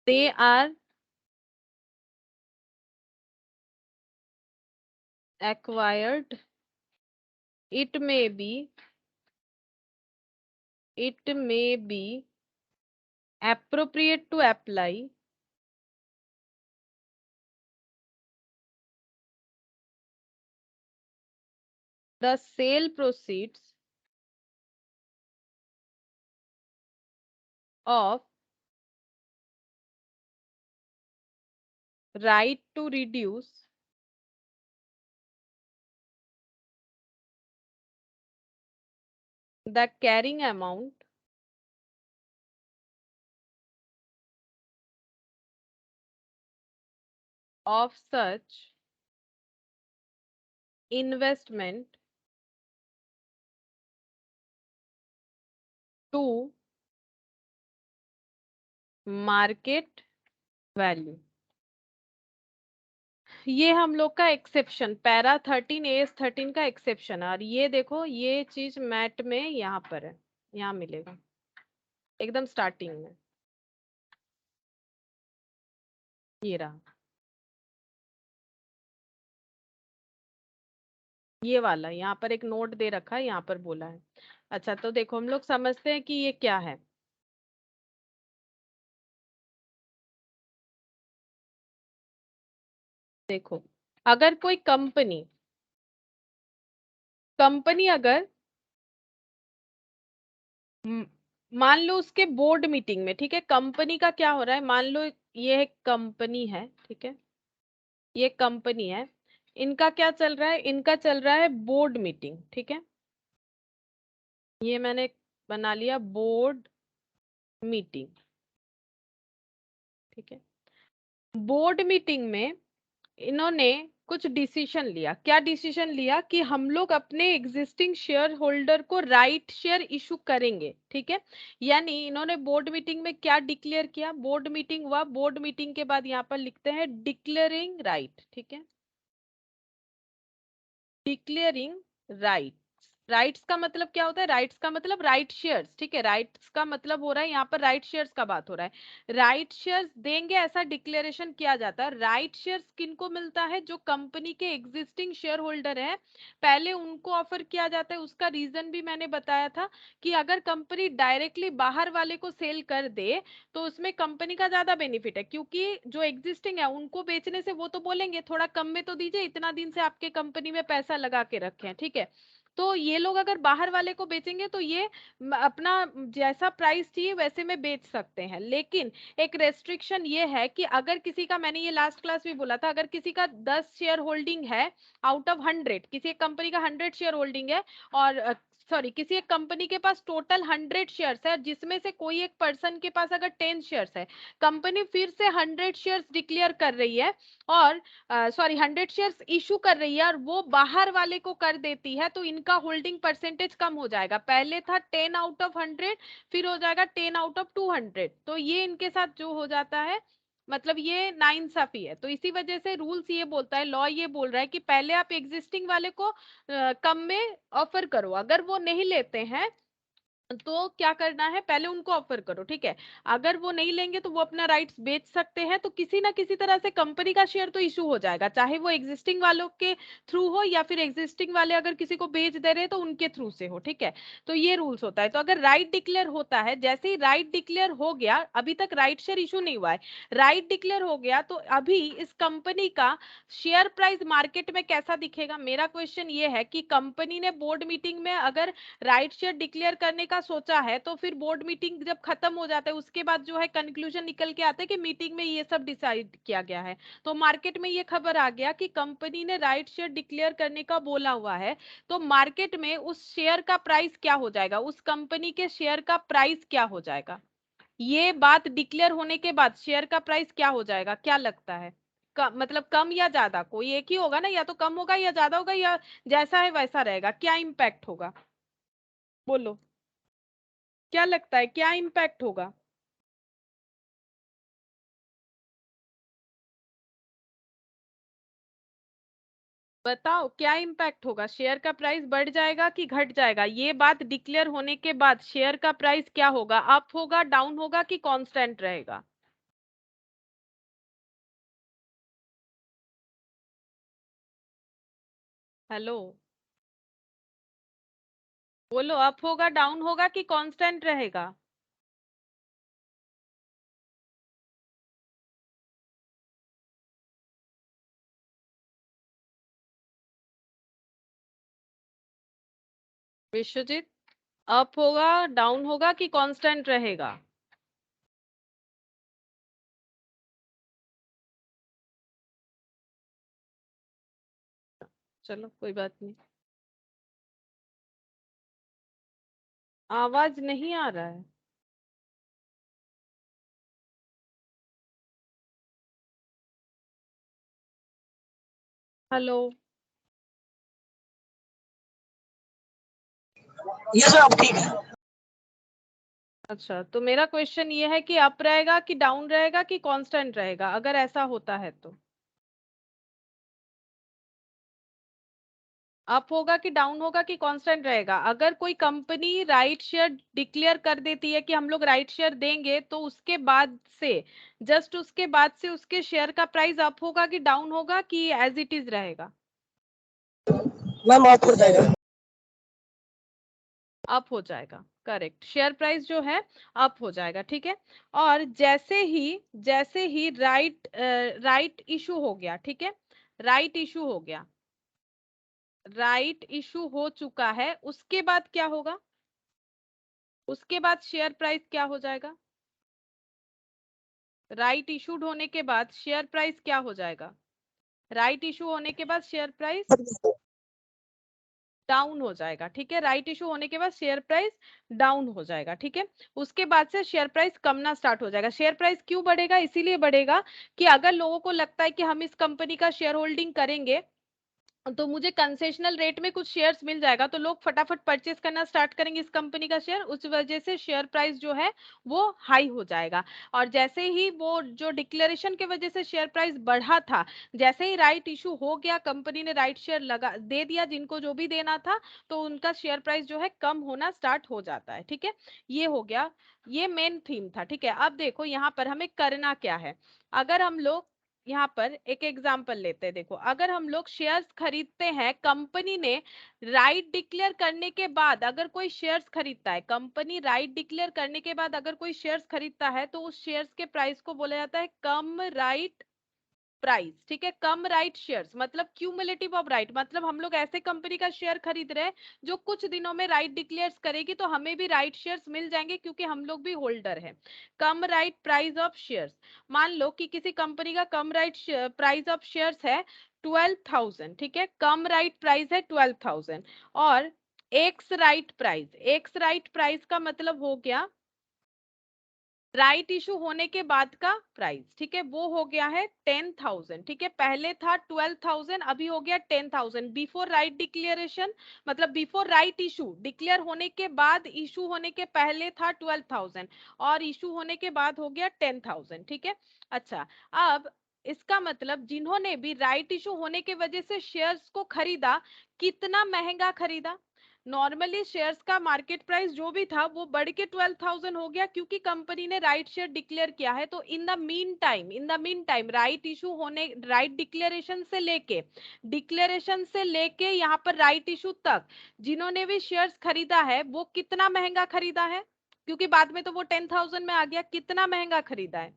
S1: they are acquired. It may be appropriate to apply the sale proceeds of right to reduce the carrying amount of such investment to market value. ये हम लोग का exception para 13 S 13 का exception है, और ये देखो ये चीज मैट में यहाँ पर है, यहाँ मिलेगा एकदम स्टार्टिंग में, ये रहा ये वाला, यहाँ पर एक नोट दे रखा है, यहाँ पर बोला है। अच्छा तो देखो हम लोग समझते हैं कि ये क्या है। देखो अगर कोई कंपनी अगर मान लो उसके बोर्ड मीटिंग में, ठीक है, कंपनी का क्या हो रहा है, मान लो ये कंपनी है, ठीक है, ये कंपनी है, इनका क्या चल रहा है, इनका चल रहा है बोर्ड मीटिंग, ठीक है, ये मैंने बना लिया बोर्ड मीटिंग, ठीक है। बोर्ड मीटिंग में इन्होंने कुछ डिसीजन लिया, क्या डिसीजन लिया कि हम लोग अपने एग्जिस्टिंग शेयर होल्डर को राइट शेयर इशू करेंगे, ठीक है। यानी इन्होंने बोर्ड मीटिंग में क्या डिक्लेयर किया, बोर्ड मीटिंग हुआ, बोर्ड मीटिंग के बाद यहाँ पर लिखते हैं डिक्लेयरिंग राइट, ठीक है, डिक्लेयरिंग राइट। राइट्स का मतलब क्या होता है, राइट्स का मतलब राइट शेयर्स, ठीक है, राइट्स का मतलब हो रहा है यहाँ पर राइट शेयर्स का बात हो रहा है, राइट शेयर्स देंगे ऐसा डिक्लेरेशन किया जाता है। राइट शेयर्स किनको मिलता है, जो कंपनी के एग्जिस्टिंग शेयर होल्डर है, पहले उनको ऑफर किया जाता है। उसका रीजन भी मैंने बताया था कि अगर कंपनी डायरेक्टली बाहर वाले को सेल कर दे तो उसमें कंपनी का ज्यादा बेनिफिट है, क्योंकि जो एग्जिस्टिंग है उनको बेचने से वो तो बोलेंगे थोड़ा कम में तो दीजिए, इतना दिन से आपके कंपनी में पैसा लगा के रखे हैं, ठीक है। तो ये लोग अगर बाहर वाले को बेचेंगे तो ये अपना जैसा प्राइस चाहिए वैसे में बेच सकते हैं। लेकिन एक रेस्ट्रिक्शन ये है कि अगर किसी का, मैंने ये लास्ट क्लास भी बोला था, अगर किसी का 10 शेयर होल्डिंग है आउट ऑफ 100, किसी एक कंपनी का 100 शेयर होल्डिंग है और सॉरी किसी एक कंपनी के पास टोटल 100 शेयर्स है, जिसमें से कोई एक पर्सन के पास अगर 10 शेयर्स है, कंपनी फिर से 100 शेयर्स डिक्लेयर कर रही है और सॉरी 100 शेयर्स इशू कर रही है और वो बाहर वाले को कर देती है, तो इनका होल्डिंग परसेंटेज कम हो जाएगा। पहले था 10 आउट ऑफ 100, फिर हो जाएगा 10 आउट ऑफ 200। तो ये इनके साथ जो हो जाता है, मतलब ये नाइंसाफी है। तो इसी वजह से रूल्स ये बोलता है, लॉ ये बोल रहा है कि पहले आप एग्जिस्टिंग वाले को कम में ऑफर करो, अगर वो नहीं लेते हैं तो क्या करना है, पहले उनको ऑफर करो, ठीक है। अगर वो नहीं लेंगे तो वो अपना राइट्स बेच सकते हैं, तो किसी ना किसी तरह से कंपनी का शेयर तो इशू हो जाएगा, चाहे वो एग्जिस्टिंग वालों के थ्रू हो या फिर एग्जिस्टिंग वाले अगर किसी को बेच दे रहे हैं तो उनके थ्रू से हो, ठीक है। तो ये रूल्स होता है। तो अगर राइट डिक्लेयर होता है, जैसे ही राइट डिक्लेयर हो गया, अभी तक राइट शेयर इशू नहीं हुआ है, राइट डिक्लेयर हो गया, तो अभी इस कंपनी का शेयर प्राइस मार्केट में कैसा दिखेगा। मेरा क्वेश्चन ये है कि कंपनी ने बोर्ड मीटिंग में अगर राइट शेयर डिक्लेयर करने का सोचा है, तो फिर बोर्ड मीटिंग जब खत्म हो जाता है उसके बाद जो है कंक्लूजन निकल के आता है कि मीटिंग में ये सब डिसाइड किया गया है, तो मार्केट में ये खबर आ गया कि कंपनी ने राइट शेयर डिक्लेयर करने का बोला हुआ है, तो मार्केट में उस शेयर का प्राइस क्या हो जाएगा, उस कंपनी के शेयर का प्राइस क्या हो जाएगा। ये बात डिक्लेयर होने के बाद शेयर का प्राइस क्या हो जाएगा, क्या लगता है। मतलब कम या ज्यादा, कोई एक ही होगा ना, या तो कम होगा या ज्यादा होगा या जैसा है वैसा रहेगा, क्या इम्पैक्ट होगा, बोलो क्या लगता है, क्या इम्पैक्ट होगा। बताओ क्या इम्पैक्ट होगा, शेयर का प्राइस बढ़ जाएगा कि घट जाएगा। ये बात डिक्लेयर होने के बाद शेयर का प्राइस क्या होगा, अप होगा, डाउन होगा कि कांस्टेंट रहेगा। हेलो, बोलो अप होगा, डाउन होगा कि कांस्टेंट रहेगा। विश्वजीत, अप होगा, डाउन होगा कि कांस्टेंट रहेगा। चलो कोई बात नहीं, आवाज नहीं आ रहा है। हेलो,
S2: ये सर अब ठीक है।
S1: अच्छा तो मेरा क्वेश्चन ये है कि अप रहेगा कि डाउन रहेगा कि कांस्टेंट रहेगा, अगर ऐसा होता है तो अप होगा कि डाउन होगा कि कांस्टेंट रहेगा। अगर कोई कंपनी राइट शेयर डिक्लेयर कर देती है कि हम लोग राइट शेयर देंगे, तो उसके बाद से जस्ट उसके बाद से उसके शेयर का प्राइस अप होगा कि डाउन होगा कि एज इट इज रहेगा।
S2: मैम ऑफ हो जाएगा।
S1: अप हो जाएगा, करेक्ट, शेयर प्राइस जो है अप हो जाएगा, ठीक है। और जैसे ही राइट इशू हो गया, ठीक है, राइट इशू हो गया, राइट इशू हो चुका है, उसके बाद क्या होगा, उसके बाद शेयर प्राइस क्या हो जाएगा। राइट इशूड होने के बाद शेयर प्राइस क्या हो जाएगा, राइट इशू होने के बाद शेयर प्राइस डाउन हो जाएगा, ठीक है। राइट इशू होने के बाद शेयर प्राइस डाउन हो जाएगा, ठीक है। उसके बाद से शेयर प्राइस कमना स्टार्ट हो जाएगा। शेयर प्राइस क्यों बढ़ेगा, इसीलिए बढ़ेगा कि अगर लोगों को लगता है कि हम इस कंपनी का शेयर होल्डिंग करेंगे तो मुझे कंसेशनल रेट में कुछ शेयर्स मिल जाएगा, तो लोग फटाफट परचेस करना स्टार्ट करेंगे इस कंपनी का शेयर, उस वजह से शेयर प्राइस जो है वो हाई हो जाएगा। और जैसे ही वो जो डिक्लेरेशन के वजह से शेयर प्राइस बढ़ा था, जैसे ही राइट इशू हो गया, कंपनी ने राइट शेयर लगा दे दिया जिनको जो भी देना था, तो उनका शेयर प्राइस जो है कम होना स्टार्ट हो जाता है, ठीक है। ये हो गया, ये मेन थीम था, ठीक है। अब देखो यहाँ पर हमें करना क्या है। अगर हम लोग यहाँ पर एक एग्जांपल लेते हैं, देखो अगर हम लोग शेयर्स खरीदते हैं, कंपनी ने राइट डिक्लेयर करने के बाद अगर कोई शेयर्स खरीदता है, कंपनी राइट डिक्लेयर करने के बाद अगर कोई शेयर्स खरीदता है, तो उस शेयर्स के प्राइस को बोला जाता है कम राइट प्राइस, ठीक है। कम राइट शेयर्स मतलब क्यूमुलेटिव ऑफ राइट, मतलब हम लोग ऐसे कंपनी का शेयर खरीद रहे हैं जो कुछ दिनों में राइट डिक्लेयर करेगी, तो हमें भी राइट शेयर्स मिल जाएंगे क्योंकि हम लोग भी होल्डर है। कम राइट प्राइस ऑफ शेयर्स, मान लो कि किसी कंपनी का कम राइट प्राइस ऑफ शेयर्स है 12,000, ठीक है, कम राइट प्राइस है 12,000, और x right price, x right price का मतलब हो गया राइट इशू होने के बाद का प्राइस, ठीक है, वो हो गया है 10,000, ठीक है। पहले था 12,000, अभी हो गया 10,000 बिफोर राइट डिक्लेरेशन, मतलब बिफोर राइट इशू, डिक्लेयर होने के बाद, इशू होने के पहले था 12,000 और इशू होने के बाद हो गया 10,000, ठीक है। अच्छा, अब इसका मतलब जिन्होंने भी राइट इशू होने के वजह से शेयर्स को खरीदा, कितना महंगा खरीदा। नॉर्मली शेयर्स का मार्केट प्राइस जो भी था वो बढ़ के 12,000 हो गया क्योंकि कंपनी ने राइट शेयर डिक्लेयर किया है। तो in the mean time right issue होने, राइट डिक्लेरेशन से लेके यहाँ पर राइट इशू तक जिन्होंने भी शेयर्स खरीदा है वो कितना महंगा खरीदा है, क्योंकि बाद में तो वो 10,000 में आ गया, कितना महंगा खरीदा है,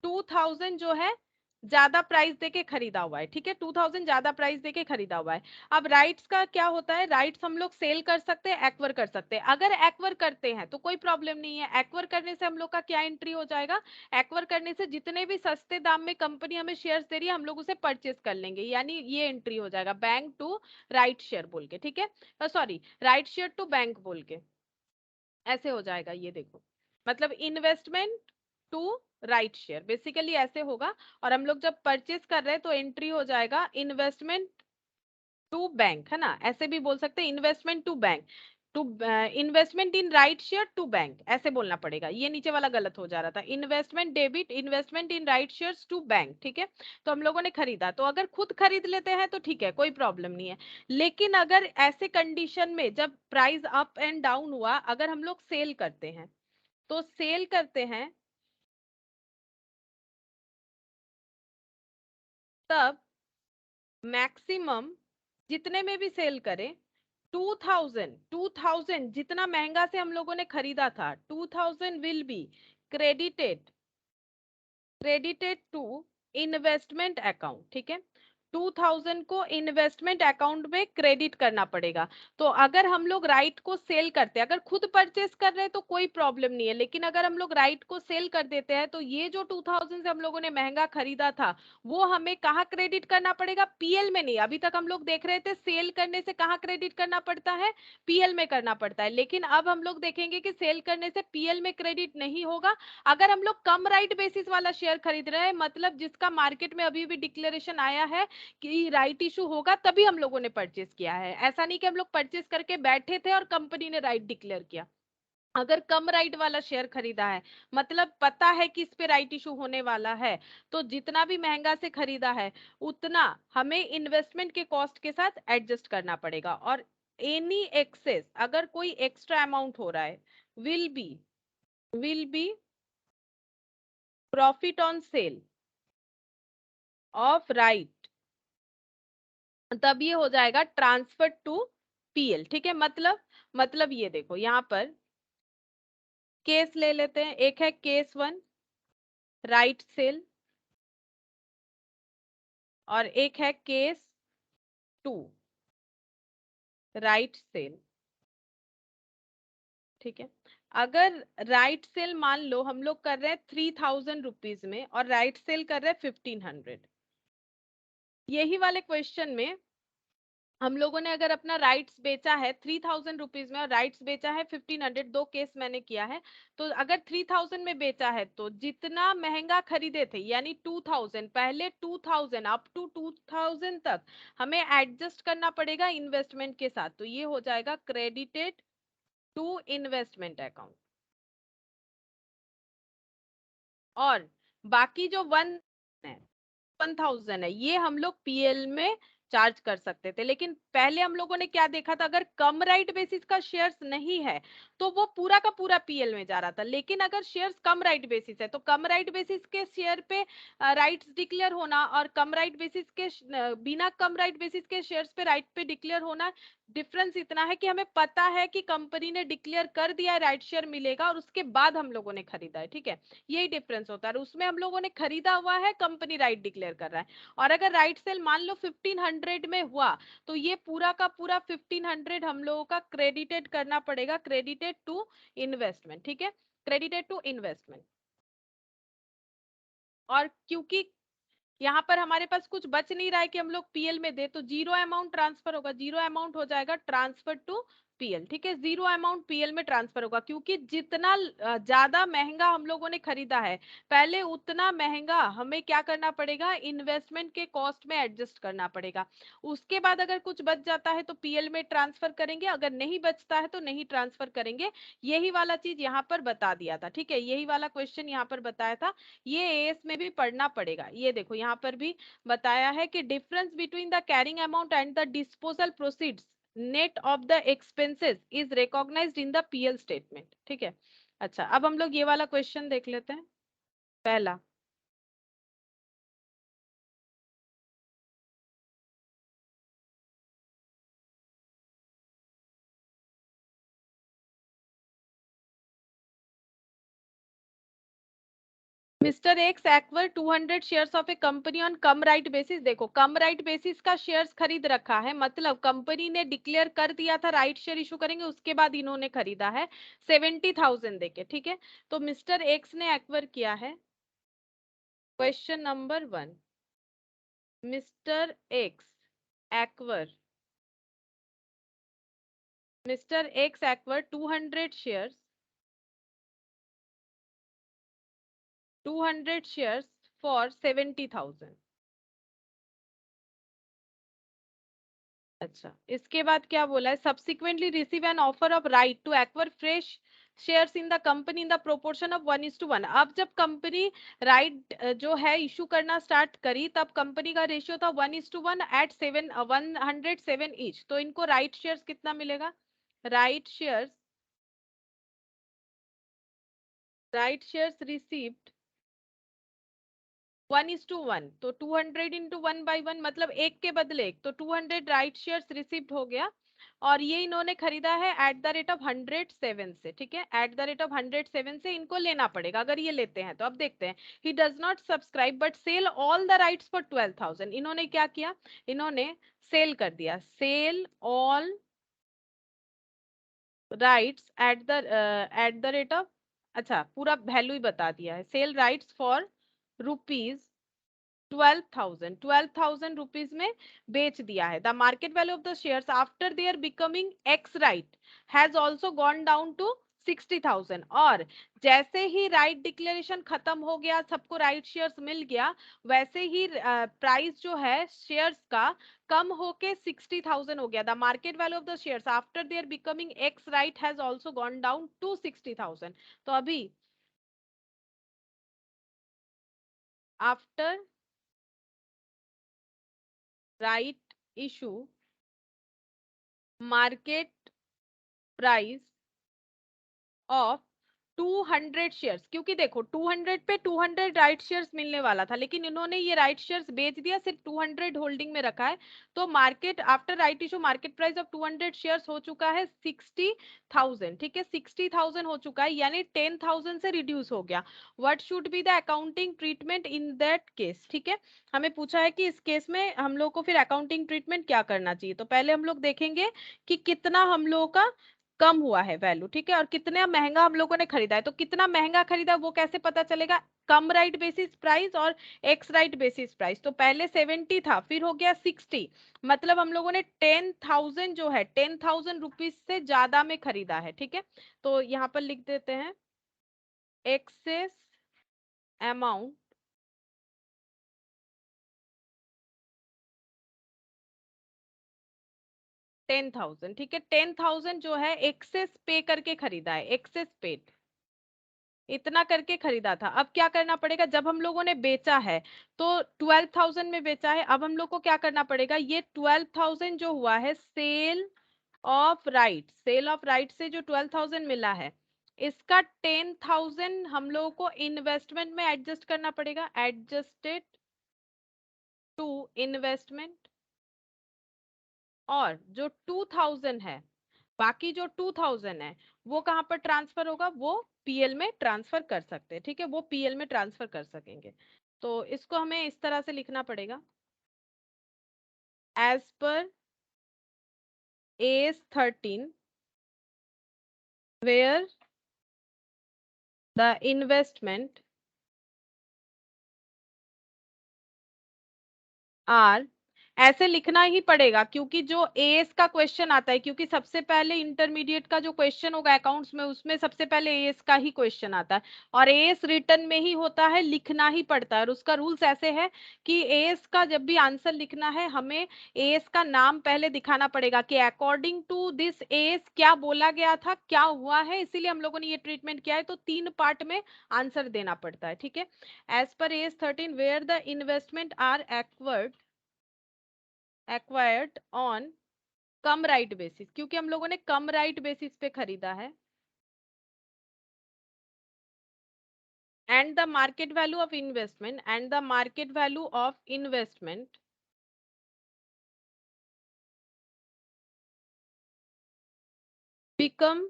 S1: 2,000 जो है ज्यादा प्राइस देके खरीदा हुआ है, ठीक है, 2,000 ज्यादा प्राइस देके खरीदा हुआ है। अब राइट्स का क्या होता है, राइट्स हम लोग सेल कर सकते हैं, एक्वर कर सकते हैं। अगर एक्वर करते हैं तो कोई प्रॉब्लम नहीं है, एक्वर करने से हम लोग का क्या एंट्री हो जाएगा, एक्वर करने से जितने भी सस्ते दाम में कंपनी हमें शेयर्स दे रही है हम लोग उसे परचेस कर लेंगे, यानी ये एंट्री हो जाएगा बैंक टू राइट शेयर बोल के, ठीक है, sorry right share to bank बोल के, ऐसे हो जाएगा। ये देखो, मतलब investment to right share basically ऐसे होगा। और हम लोग जब परचेस कर रहे हैं तो एंट्री हो जाएगा इन्वेस्टमेंट टू बैंक, है ना, ऐसे भी बोल सकते हैं, investment to bank, to investment in right share to bank, ऐसे बोलना पड़ेगा, ये नीचे वाला गलत हो जा रहा था, investment debit investment in right shares to bank, ठीक है। तो हम लोगों ने खरीदा, तो अगर खुद खरीद लेते हैं तो ठीक है, कोई प्रॉब्लम नहीं है। लेकिन अगर ऐसे कंडीशन में जब प्राइस अप एंड डाउन हुआ, अगर हम लोग सेल करते हैं, तो सेल करते हैं तब मैक्सिमम जितने में भी सेल करें 2000 जितना महंगा से हम लोगों ने खरीदा था 2000 will be credited credited to investment account, ठीक है, 2000 को इन्वेस्टमेंट अकाउंट में क्रेडिट करना पड़ेगा। तो अगर हम लोग राइट को सेल करते हैं, अगर खुद परचेस कर रहे हैं तो कोई प्रॉब्लम नहीं है, लेकिन अगर हम लोग राइट को सेल कर देते हैं तो ये जो 2000 से हम लोगों ने महंगा खरीदा था वो हमें कहाँ क्रेडिट करना पड़ेगा, पीएल में नहीं। अभी तक हम लोग देख रहे थे सेल करने से कहाँ क्रेडिट करना पड़ता है, पीएल में करना पड़ता है, लेकिन अब हम लोग देखेंगे कि सेल करने से पीएल में क्रेडिट नहीं होगा। अगर हम लोग कम राइट बेसिस वाला शेयर खरीद रहे हैं, मतलब जिसका मार्केट में अभी भी डिक्लेरेशन आया है कि राइट इशू होगा, तभी हम लोगों ने परचेस किया है। ऐसा नहीं कि हम लोग परचेस करके बैठे थे और कंपनी ने राइट डिक्लेयर किया। अगर कम राइट वाला शेयर खरीदा है, मतलब पता है कि इस पे राइट इशू होने वाला है, तो जितना भी महंगा से खरीदा है उतना हमें इन्वेस्टमेंट के कॉस्ट के साथ एडजस्ट करना पड़ेगा। और एनी एक्सेस, अगर कोई एक्स्ट्रा अमाउंट हो रहा है, will be profit on cell of right, तब ये हो जाएगा ट्रांसफर टू पीएल, ठीक है। मतलब ये देखो यहाँ पर केस ले लेते हैं, एक है केस 1 राइट सेल और एक है केस 2 राइट सेल, ठीक है। अगर राइट सेल मान लो हम लोग कर रहे हैं 3,000 रुपीज में और राइट सेल कर रहे हैं 1,500, यही वाले क्वेश्चन में हम लोगों ने अगर अपना राइट्स बेचा है 3,000 रुपीज में और राइट्स बेचा है 1,500, दो केस मैंने किया है, तो अगर 3,000 में बेचा है तो जितना महंगा खरीदे थे यानी 2,000, पहले 2,000 अप टू 2,000 तक हमें एडजस्ट करना पड़ेगा इन्वेस्टमेंट के साथ, तो ये हो जाएगा क्रेडिटेड टू इन्वेस्टमेंट अकाउंट। और बाकी जो 1,000 है ये हम लोग पीएल में चार्ज कर सकते थे, लेकिन पहले हम लोगों ने क्या देखा था, अगर कम राइट बेसिस का शेयर्स नहीं है तो वो पूरा का पूरा पीएल में जा रहा था। लेकिन अगर शेयर्स कम राइट बेसिस है तो कम राइट बेसिस के शेयर पे राइट्स डिक्लेयर होना और कम राइट बेसिस के बिना कम राइट बेसिस के शेयर्स पे राइट पे डिक्लेयर होना डिफरेंस इतना है कि हमें पता है कि कंपनी ने डिक्लेयर कर दिया है राइट शेयर मिलेगा और उसके बाद हम लोगों ने खरीदा है, ठीक है, यही डिफरेंस होता है। उसमें हम लोगों ने खरीदा हुआ है, कंपनी राइट डिक्लेयर कर रहा है। और अगर राइट सेल मान लो 1500 में हुआ तो ये पूरा का पूरा 1500 हम लोगों का क्रेडिटेड करना पड़ेगा, क्रेडिटेड टू इन्वेस्टमेंट, ठीक है, क्रेडिटेड टू इन्वेस्टमेंट। और क्योंकि यहाँ पर हमारे पास कुछ बच नहीं रहा है कि हम लोग पीएल में दे, तो जीरो अमाउंट ट्रांसफर होगा, जीरो अमाउंट हो जाएगा ट्रांसफर टू पीएल, ठीक है, जीरो अमाउंट पीएल में ट्रांसफर होगा, क्योंकि जितना ज्यादा महंगा हम लोगों ने खरीदा है पहले उतना महंगा हमें क्या करना पड़ेगा, इन्वेस्टमेंट के कॉस्ट में एडजस्ट करना पड़ेगा। उसके बाद अगर कुछ बच जाता है तो पीएल में ट्रांसफर करेंगे, अगर नहीं बचता है तो नहीं ट्रांसफर करेंगे। यही वाला चीज यहाँ पर बता दिया था, ठीक है, यही वाला क्वेश्चन यहाँ पर बताया था, ये एएस में भी पढ़ना पड़ेगा। ये देखो यहाँ पर भी बताया है कि difference between the carrying amount and the disposal proceeds net of the expenses is recognised in the PL statement, ठीक है। अच्छा, अब हम लोग ये वाला क्वेश्चन देख लेते हैं। पहला, mister X acquire 200 shares of a company on cum right basis. देखो कम राइट बेसिस का शेयर्स खरीद रखा है, मतलब कंपनी ने डिक्लेयर कर दिया था राइट शेयर इशू करेंगे, उसके बाद इन्होंने खरीदा है 70,000 देके, ठीक है। तो मिस्टर एक्स ने एक्वर किया है। Question number 1, mister X acquire, mister X acquire 200 shares, 200 shares for 70,000। अच्छा, इसके बाद क्या बोला है, subsequently receive an offer of right to acquire fresh shares in the company in the proportion of 1:1। अब जब कंपनी राइट जो है इशू करना स्टार्ट करी तब कंपनी का रेशियो था 1:1 एट 107 ईच। तो इनको राइट शेयर्स कितना मिलेगा, right shares, right shares received 1:1, तो 200 इंटू 1/1 मतलब एक के बदले एक, तो 200 राइट शेयर्स रिसीव्ड हो गया। और ये इन्होंने खरीदा है एट द रेट ऑफ 107 से, ठीक है, एट द रेट ऑफ 107 से इनको लेना पड़ेगा अगर ये लेते हैं तो। अब देखते हैं, he does not subscribe but sell all the rights for 12,000। इन्होंने क्या किया, इन्होंने सेल कर दिया, sell all rights at the rate of, अच्छा पूरा वैल्यू ही बता दिया है, sell rights for rupees 12,000 rupees में बेच दिया है। The market value of the shares after their becoming ex right has also gone down to 60,000। और जैसे ही राइट डिक्लेरेशन खत्म हो गया, सबको राइट शेयर्स मिल गया, वैसे ही प्राइस जो है शेयर्स का कम होके 60,000 हो गया। The market value of the shares after their becoming ex right has also gone down to 60,000। तो अभी after right issue market price of 200 shares, क्योंकि देखो 200 पे 200 राइट शेयर्स मिलने वाला था, लेकिन इन्होंने ये राइट शेयर्स बेच दिया, सिर्फ 200 होल्डिंग में रखा है। तो market after right issue market price of 200 shares हो चुका है 60,000, ठीक है, 60,000 हो चुका है, यानी 10,000 से रिड्यूस हो गया। What should be the accounting treatment in that case, ठीक है, हमें पूछा है कि इस केस में हम लोग को फिर अकाउंटिंग ट्रीटमेंट क्या करना चाहिए। तो पहले हम लोग देखेंगे कि कितना हम लोगों का कम हुआ है वैल्यू, ठीक है, और कितना महंगा हम लोगों ने खरीदा है। तो कितना महंगा खरीदा वो कैसे पता चलेगा, कम राइट बेसिस प्राइस और एक्स राइट बेसिस प्राइस। तो पहले 70 था, फिर हो गया 60, मतलब हम लोगों ने 10,000 जो है 10,000 रुपीज से ज्यादा में खरीदा है, ठीक है। तो यहाँ पर लिख देते हैं एक्सेस अमाउंट, टेन थाउजेंड, ठीक है, 10,000 जो है एक्सेस पे करके खरीदा है, एक्सेस पेड, इतना करके खरीदा था। अब क्या करना पड़ेगा, जब हम लोगों ने बेचा है तो 12,000 में बेचा है, अब हम लोग को क्या करना पड़ेगा, ये 12,000 जो हुआ है sale of right, sale of right से जो 12,000 मिला है इसका 10,000 हम लोगों को इन्वेस्टमेंट में एडजस्ट करना पड़ेगा, एडजस्टेड टू इन्वेस्टमेंट, और जो 2000 है, बाकी जो 2000 है वो कहाँ पर ट्रांसफर होगा, वो पीएल में ट्रांसफर कर सकते हैं, ठीक है, वो पीएल में ट्रांसफर कर सकेंगे। तो इसको हमें इस तरह से लिखना पड़ेगा, as per AS 13 where the investment are, ऐसे लिखना ही पड़ेगा क्योंकि जो एएस का क्वेश्चन आता है, क्योंकि सबसे पहले इंटरमीडिएट का जो क्वेश्चन होगा अकाउंट्स में, उसमें सबसे पहले एएस का ही क्वेश्चन आता है, और एएस रिटर्न में ही होता है, लिखना ही पड़ता है। और उसका रूल्स ऐसे है कि एएस का जब भी आंसर लिखना है, हमें एएस का नाम पहले दिखाना पड़ेगा कि अकॉर्डिंग टू दिस एएस क्या बोला गया था, क्या हुआ है, इसीलिए हम लोगों ने ये ट्रीटमेंट किया है। तो 3 पार्ट में आंसर देना पड़ता है, ठीक है। As per AS 13 where the investment are acquired on cum right basis, क्योंकि हम लोगों ने कम राइट बेसिस पे खरीदा है, and the market value of investment, and the market value of investment become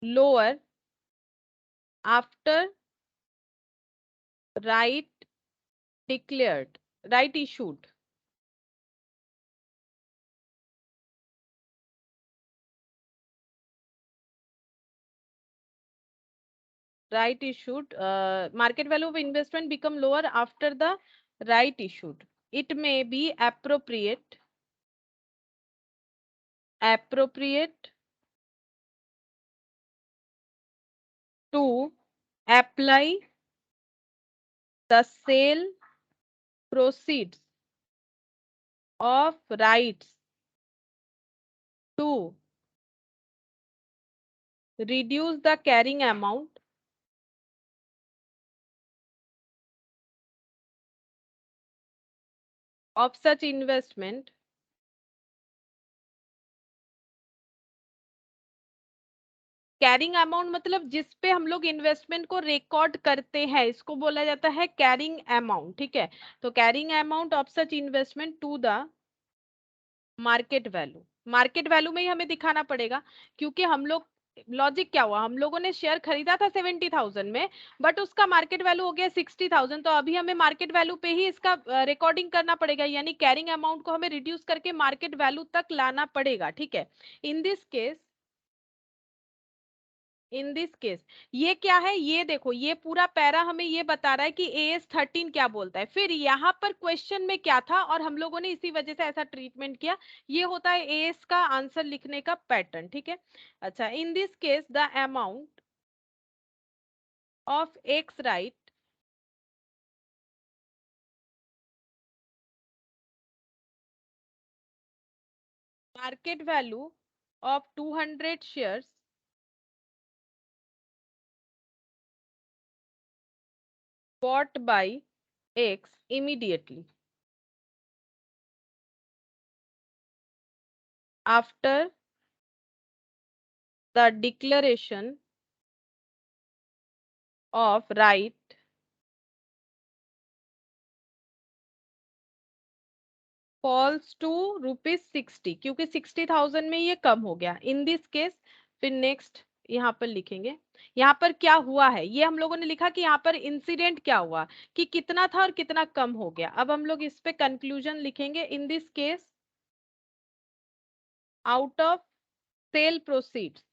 S1: lower after right declared, right issued. Right issued, market value of investment become lower after the right issued. It may be appropriate to apply the sale proceeds of rights to reduce the carrying amount of such investment carrying amount मतलब जिस पे हम लोग investment को record करते हैं, इसको बोला जाता है कैरिंग अमाउंट, ठीक है। तो carrying amount of such investment to the market value, market value में ही हमें दिखाना पड़ेगा, क्योंकि हम लोग, लॉजिक क्या हुआ, हम लोगों ने शेयर खरीदा था 70,000 में, बट उसका मार्केट वैल्यू हो गया 60,000, तो अभी हमें मार्केट वैल्यू पे ही इसका रिकॉर्डिंग करना पड़ेगा, यानी कैरिंग अमाउंट को हमें रिड्यूस करके मार्केट वैल्यू तक लाना पड़ेगा, ठीक है। इन दिस केस ये क्या है, ये देखो, ये पूरा पैरा हमें ये बता रहा है कि AS 13 क्या बोलता है, फिर यहाँ पर क्वेश्चन में क्या था, और हम लोगों ने इसी वजह से ऐसा ट्रीटमेंट किया। ये होता है AS का आंसर लिखने का पैटर्न, ठीक है। अच्छा, in this case the amount of ex right market value of 200 shares bought by X immediately after the declaration of right falls to ₹60, क्योंकि 60,000 में ये कम हो गया इन दिस केस। फिर नेक्स्ट यहाँ पर लिखेंगे, यहाँ पर क्या हुआ है, ये हम लोगों ने लिखा कि यहाँ पर इंसिडेंट क्या हुआ, कि कितना था और कितना कम हो गया। अब हम लोग इस पे कंक्लूजन लिखेंगे, in this case out of sale proceeds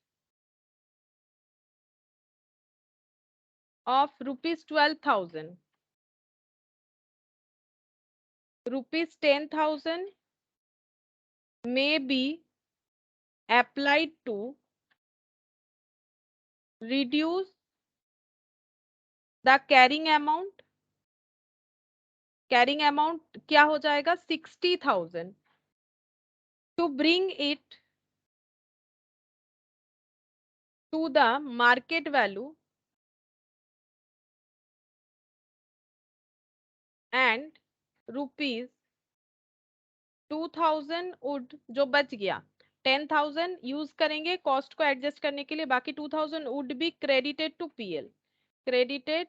S1: of ₹12,000, ₹10,000 may be applied to reduce the carrying amount। Carrying amount क्या हो जाएगा 60,000, to bring it to the market value and ₹2,000 would, जो बच गया 10,000 यूज करेंगे कॉस्ट को एडजस्ट करने के लिए, बाकी 2,000 would be credited to PL, credited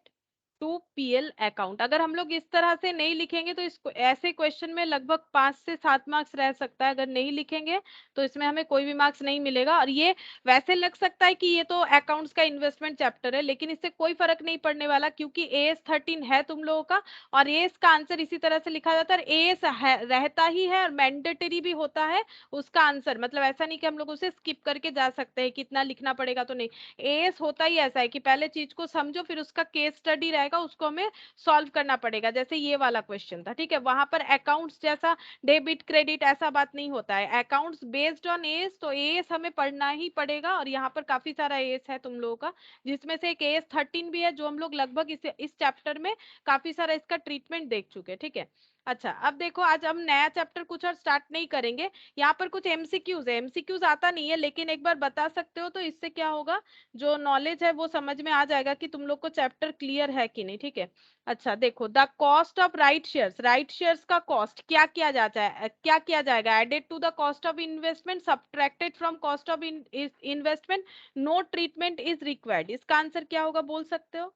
S1: to PL account. अगर हम लोग इस तरह से नहीं लिखेंगे तो इस ऐसे क्वेश्चन में लगभग 5 से 7 मार्क्स रह सकता है। अगर नहीं लिखेंगे तो इसमें हमें कोई भी मार्क्स नहीं मिलेगा। और ये वैसे लग सकता है कि ये तो अकाउंट्स का इन्वेस्टमेंट चैप्टर है, लेकिन इससे कोई फर्क नहीं पड़ने वाला, क्योंकि एएस 13 है तुम लोगों का, और एएस का आंसर इसी तरह से लिखा जाता है। एएस रहता ही है और मैंडेटरी भी होता है उसका आंसर, मतलब ऐसा नहीं कि हम लोग उसे स्किप करके जा सकते हैं, कितना लिखना पड़ेगा तो नहीं। एएस होता ही ऐसा है कि पहले चीज को समझो, फिर उसका केस स्टडी रहेगा, उसको हमें सॉल्व करना पड़ेगा। जैसे ये वाला क्वेश्चन था, ठीक है, वहां पर अकाउंट्स जैसा डेबिट क्रेडिट ऐसा बात नहीं होता है, अकाउंट्स बेस्ड ऑन एएस, तो एएस हमें पढ़ना ही पड़ेगा। और यहाँ पर काफी सारा एएस है तुम लोगों का, जिसमें से एक एएस 13 भी है, जो हम लोग लगभग इस चैप्टर में काफी सारा इसका ट्रीटमेंट देख चुके, ठीक है। अच्छा, अब देखो, आज हम नया चैप्टर कुछ और स्टार्ट नहीं करेंगे। यहाँ पर कुछ एमसीक्यूज है, एमसीक्यूज आता नहीं है, लेकिन एक बार बता सकते हो तो इससे क्या होगा, जो नॉलेज है वो समझ में आ जाएगा कि तुम लोग को चैप्टर क्लियर है कि नहीं, ठीक है। अच्छा देखो, the cost of right shares का कॉस्ट क्या किया जाता है, क्या किया जाएगा, added to the cost of investment, subtracted from cost of investment, no treatment is required. इसका आंसर क्या होगा बोल सकते हो?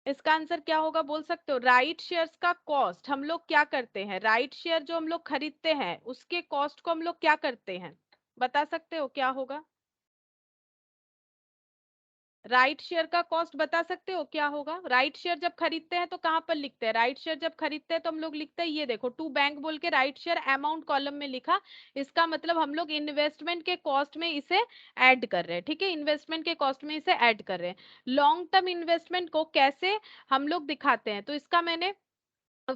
S1: इसका आंसर क्या होगा बोल सकते हो? राइट शेयर्स का कॉस्ट हम लोग क्या करते हैं, राइट शेयर जो हम लोग खरीदते हैं उसके कॉस्ट को हम लोग क्या करते हैं, बता सकते हो क्या होगा? राइट शेयर का कॉस्ट बता सकते हो क्या होगा? राइट शेयर जब खरीदते हैं तो कहां पर लिखते हैं? राइट शेयर जब खरीदते हैं तो हम लोग लिखते हैं, ये देखो, टू बैंक बोल के राइट शेयर अमाउंट कॉलम में लिखा। इसका मतलब हम लोग इन्वेस्टमेंट के कॉस्ट में इसे ऐड कर रहे हैं, ठीक है, इन्वेस्टमेंट के कॉस्ट में इसे ऐड कर रहे हैं। लॉन्ग टर्म इन्वेस्टमेंट को कैसे हम लोग दिखाते हैं, तो इसका मैंने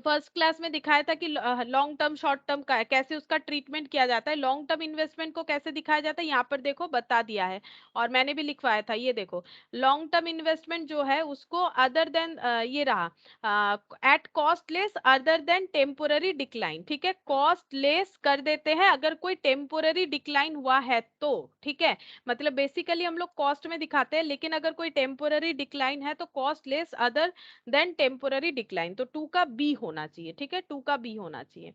S1: फर्स्ट क्लास में दिखाया था कि लॉन्ग टर्म शॉर्ट टर्म का कैसे उसका ट्रीटमेंट किया जाता है। लॉन्ग टर्म इन्वेस्टमेंट को कैसे दिखाया जाता है, यहाँ पर देखो बता दिया है, और मैंने भी लिखवाया था, ये देखो, लॉन्ग टर्म इन्वेस्टमेंट जो है उसको अदर देन ये रहा, at cost less other than temporary decline, ठीक है, कॉस्ट लेस कर देते हैं अगर कोई टेम्पोररी डिक्लाइन हुआ है तो, ठीक है। मतलब बेसिकली हम लोग कॉस्ट में दिखाते हैं, लेकिन अगर कोई टेम्पोररी डिक्लाइन है तो cost less other than temporary decline, तो टू का बी होना चाहिए, ठीक है, टू का बी होना चाहिए।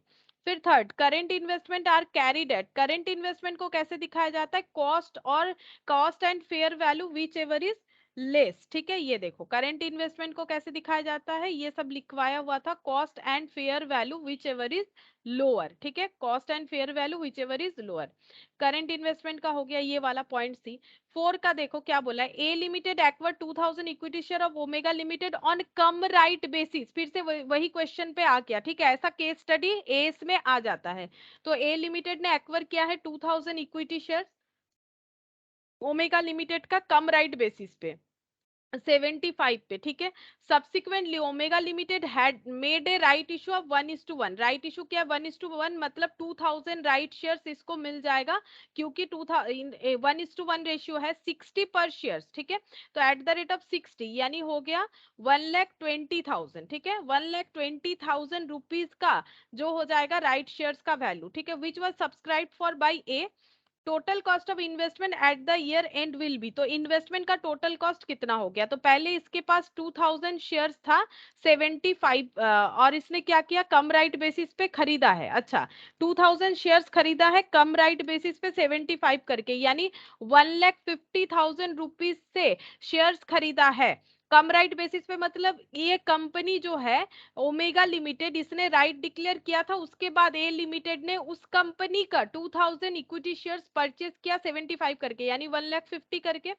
S1: फिर third, current investment are carried at, current investment को कैसे दिखाया जाता है, कॉस्ट और cost and fair value which ever is less, ठीक है। ये देखो, करेंट इन्वेस्टमेंट को कैसे दिखाया जाता है, ये सब लिखवाया हुआ था, cost and fair value which ever is lower, ठीक है, cost and fair value which ever is lower. Current investment का हो गया ये वाला पॉइंट सी। फोर का देखो क्या बोला है, A limited acquire 2000 equity share of Omega limited on cum right basis, फिर से वही क्वेश्चन पे आ गया, ठीक है, ऐसा केस स्टडी एस में आ जाता है। तो ए लिमिटेड ने एक्वायर किया है 2000 इक्विटी शेयर ओमेगा लिमिटेड का कम राइट बेसिस पे 75 पे, ठीक है। Subsequently omega limited had made a right issue of 1:1, right issue क्या 1:1, मतलब 2000 राइट शेयर्स इसको मिल जाएगा, क्योंकि 1:1 रेशियो है 60 पर शेयर्स, ठीक है। तो एट द रेट ऑफ 60 यानी हो गया 1,20,000, ठीक है, 1,20,000 रुपीज का जो हो जाएगा राइट शेयर्स का वैल्यू, ठीक है, which was subscribe for by A. Total cost of investment at the year and will be, तो इन्वेस्टमेंट का टोटल कॉस्ट कितना हो गया, तो पहले इसके पास 2000 शेयर्स था 75, और इसने क्या किया, कम राइट बेसिस पे खरीदा है। अच्छा, 2000 शेयर्स खरीदा है कम राइट बेसिस पे 75 करके, यानी 1,50,000 रुपीज से शेयर्स खरीदा है कम राइट बेसिस पे। मतलब ये कंपनी जो है ओमेगा लिमिटेड, इसने राइट डिक्लेयर किया था, उसके बाद ए लिमिटेड ने उस कंपनी का 2000 इक्विटी शेयर्स परचेज किया 75 करके, यानी 1,50,000 करके।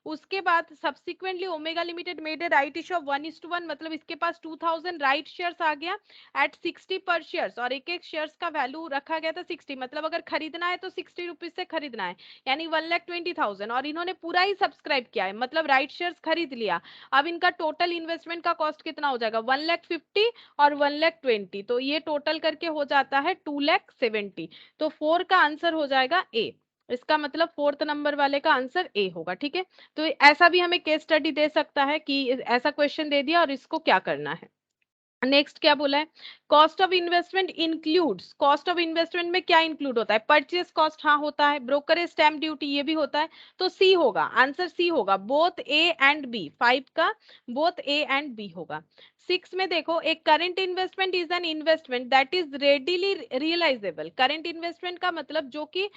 S1: उसके बाद subsequently omega limited made a right issue of 1:1, मतलब इसके पास 2000 राइट शेयर्स आ गया एट 60 पर शेयर्स, और एक एक शेयर्स का वैल्यू रखा गया था 60, मतलब अगर खरीदना है तो 60 रुपीज से खरीदना है, यानी 1,20,000, और इन्होंने पूरा ही सब्सक्राइब किया है, मतलब राइट शेयर्स खरीद लिया। अब इनका टोटल इन्वेस्टमेंट का कॉस्ट कितना हो जाएगा, 1,50,000 और 1,20,000, तो ये टोटल करके हो जाता है 2,70,000। तो 4 का आंसर हो जाएगा ए, इसका मतलब फोर्थ नंबर वाले का आंसर ए होगा, ठीक है। तो ऐसा भी हमें केस स्टडी दे सकता है कि ऐसा क्वेश्चन दे दिया और इसको क्या करना है। नेक्स्ट क्या बोला है, cost of investment includes, cost of investment में क्या इंक्लूड होता है, परचेस कॉस्ट, हाँ होता है, ब्रोकरेज स्टैम्प ड्यूटी ये भी होता है, तो सी होगा, आंसर सी होगा, बोथ ए एंड बी, 5 का बोथ ए एंड बी होगा। 6 में देखो, एक current investment is an investment that is readily realisable. Current investment का मतलब जो कि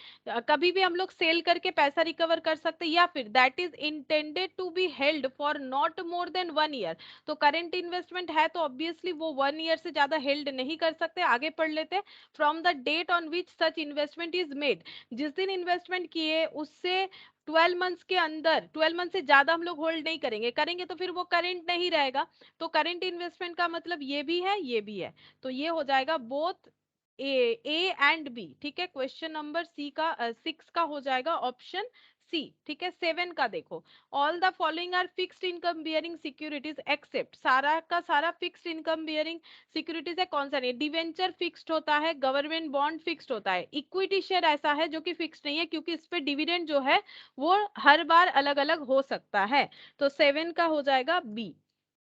S1: कभी भी हम लोग सेल करके पैसा रिकवर कर सकते हैं, या फिर that is intended to be held for not more than 1 year. तो करंट इन्वेस्टमेंट है तो ऑब्वियसली वो 1 ईयर से ज्यादा हेल्ड नहीं कर सकते। आगे पढ़ लेते, from the date on which such investment is made, जिस दिन इन्वेस्टमेंट किए उससे 12 मंथ्स के अंदर, 12 मंथ से ज्यादा हम लोग होल्ड नहीं करेंगे, करेंगे तो फिर वो करंट नहीं रहेगा। तो करंट इन्वेस्टमेंट का मतलब ये भी है, ये भी है। तो ये हो जाएगा बोथ ए एंड बी। ठीक है, क्वेश्चन नंबर सी का 6 का हो जाएगा ऑप्शन सी। ठीक है, 7 का देखो, all the following are fixed income bearing securities except, सारा का सारा फिक्स्ड इनकम बियरिंग सिक्योरिटीज है, कौन सा नहीं? डिवेंचर फिक्स्ड होता है, गवर्नमेंट बॉन्ड फिक्स्ड होता है, इक्विटी शेयर ऐसा है जो कि फिक्स्ड नहीं है, क्योंकि इस पे डिविडेंड जो है वो हर बार अलग अलग हो सकता है। तो 7 का हो जाएगा बी।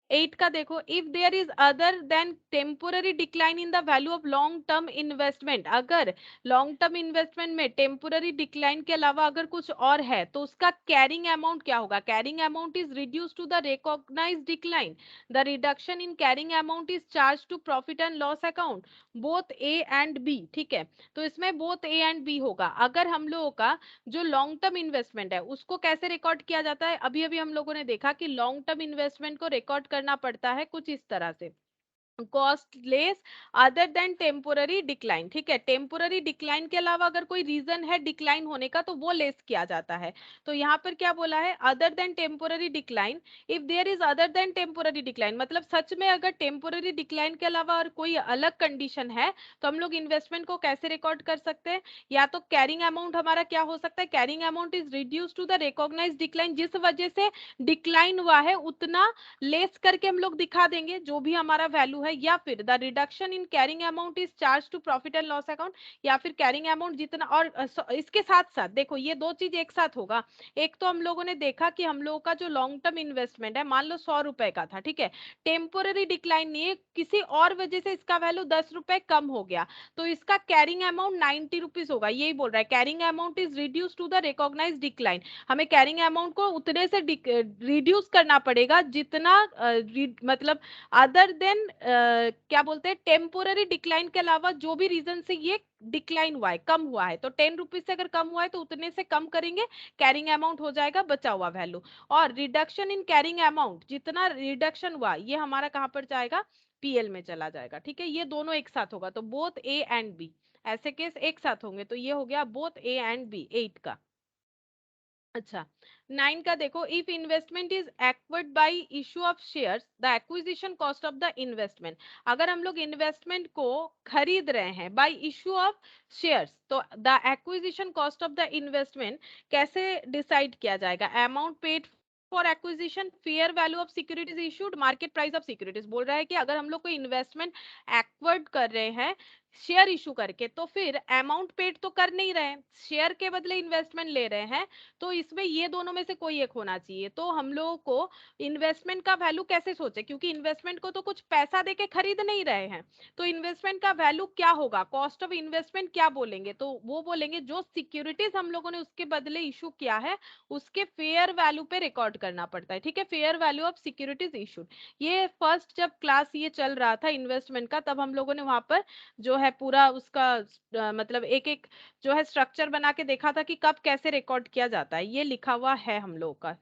S1: 8 का देखो, if there is other than temporary decline in the value of long term investment, अगर लॉन्ग टर्म इन्वेस्टमेंट में टेम्पोररी डिक्लाइन के अलावा अगर कुछ और है तो उसका कैरिंग अमाउंट क्या होगा? Carrying amount is reduce to the recognised decline, the reduction in carrying amount is charge to profit and loss account, both A and B. ठीक है, तो इसमें बोथ ए एंड बी होगा। अगर हम लोगों का जो लॉन्ग टर्म इन्वेस्टमेंट है उसको कैसे रिकॉर्ड किया जाता है, अभी अभी हम लोगों ने देखा कि लॉन्ग टर्म इन्वेस्टमेंट को रिकॉर्ड करना पड़ता है कुछ इस तरह से, cost less other than temporary decline. ठीक है, टेम्पोररी डिक्लाइन के अलावा अगर कोई रीजन है डिक्लाइन होने का तो वो लेस किया जाता है। तो यहाँ पर क्या बोला है? Other than temporary decline, if there is other than temporary decline, मतलब सच में अगर टेम्पोररी डिक्लाइन के अलावा और कोई अलग कंडीशन है तो हम लोग इन्वेस्टमेंट को कैसे रिकॉर्ड कर सकते हैं? या तो कैरिंग अमाउंट हमारा क्या हो सकता है? Carrying amount is reduce to the recognise decline, जिस वजह से डिक्लाइन हुआ है उतना लेस करके हम लोग दिखा देंगे जो भी हमारा वैल्यू है, या फिर the reduction in carrying amount is charge to profit and loss account, या फिर कैरिंग अमाउंट जितना, और इसके साथ साथ देखो ये दो चीज एक साथ होगा। एक तो हम लोगों ने देखा कि हम लोगों का जो लॉन्ग टर्म इन्वेस्टमेंट है, मान लो 100 रुपए का था, ठीक है, टेम्पोररी डिक्लाइन नहीं है, किसी और वजह से इसका वैल्यू 10 रुपए कम हो गया, तो इसका कैरिंग अमाउंट 90 रुपीज होगा। यही बोल रहा है, carrying amount is reduce to the recognise decline, हमें कैरिंग अमाउंट को उतने से रिड्यूस करना पड़ेगा जितना मतलब अदर देन क्या बोलते हैं, टेम्पोररी डिक्लाइन के अलावा जो भी रीजन से ये डिक्लाइन हुआ है, कम हुआ है, तो 10 रुपीज से अगर कम हुआ है तो उतने से कम करेंगे, कैरिंग अमाउंट हो जाएगा बचा हुआ वैल्यू। और रिडक्शन इन कैरिंग अमाउंट, जितना रिडक्शन हुआ ये हमारा कहां पर जाएगा? पीएल में चला जाएगा। ठीक है, ये दोनों एक साथ होगा, तो बोथ ए एंड बी, ऐसे केस एक साथ होंगे, तो ये हो गया बोथ ए एंड बी 8 का। अच्छा, 9 का देखो, if investment is acquired bye issue of shares the acquisition cost of the investment, अगर हम लोग इन्वेस्टमेंट को खरीद रहे हैं बाय इशू ऑफ शेयर्स, तो the acquisition cost of the investment कैसे डिसाइड किया जाएगा? Amount paid for acquisition, fair value of securities issued, market price of securities. बोल रहा है कि अगर हम लोग कोई इन्वेस्टमेंट एक्वर्ड कर रहे हैं शेयर इशू करके, तो फिर अमाउंट पेड तो कर नहीं रहे हैं, शेयर के बदले इन्वेस्टमेंट ले रहे हैं, तो इसमें ये दोनों में से कोई एक होना चाहिए। तो हम लोगों को इन्वेस्टमेंट का वैल्यू कैसे सोचे, क्योंकि इन्वेस्टमेंट को तो कुछ पैसा देके खरीद नहीं रहे हैं, तो इन्वेस्टमेंट का वैल्यू क्या होगा? कॉस्ट ऑफ इन्वेस्टमेंट क्या बोलेंगे? तो वो बोलेंगे जो सिक्योरिटीज हम लोगों ने उसके बदले इशू किया है उसके फेयर वैल्यू पे रिकॉर्ड करना पड़ता है। ठीक है, fair value of securities issued, ये फर्स्ट जब क्लास ये चल रहा था इन्वेस्टमेंट का, तब हम लोगों ने वहां पर जो है पूरा उसका मतलब एक एक जो है स्ट्रक्चर बना के देखा था कि कब कैसे रिकॉर्ड किया जाता है, ये लिखा हुआ है हम लोग का।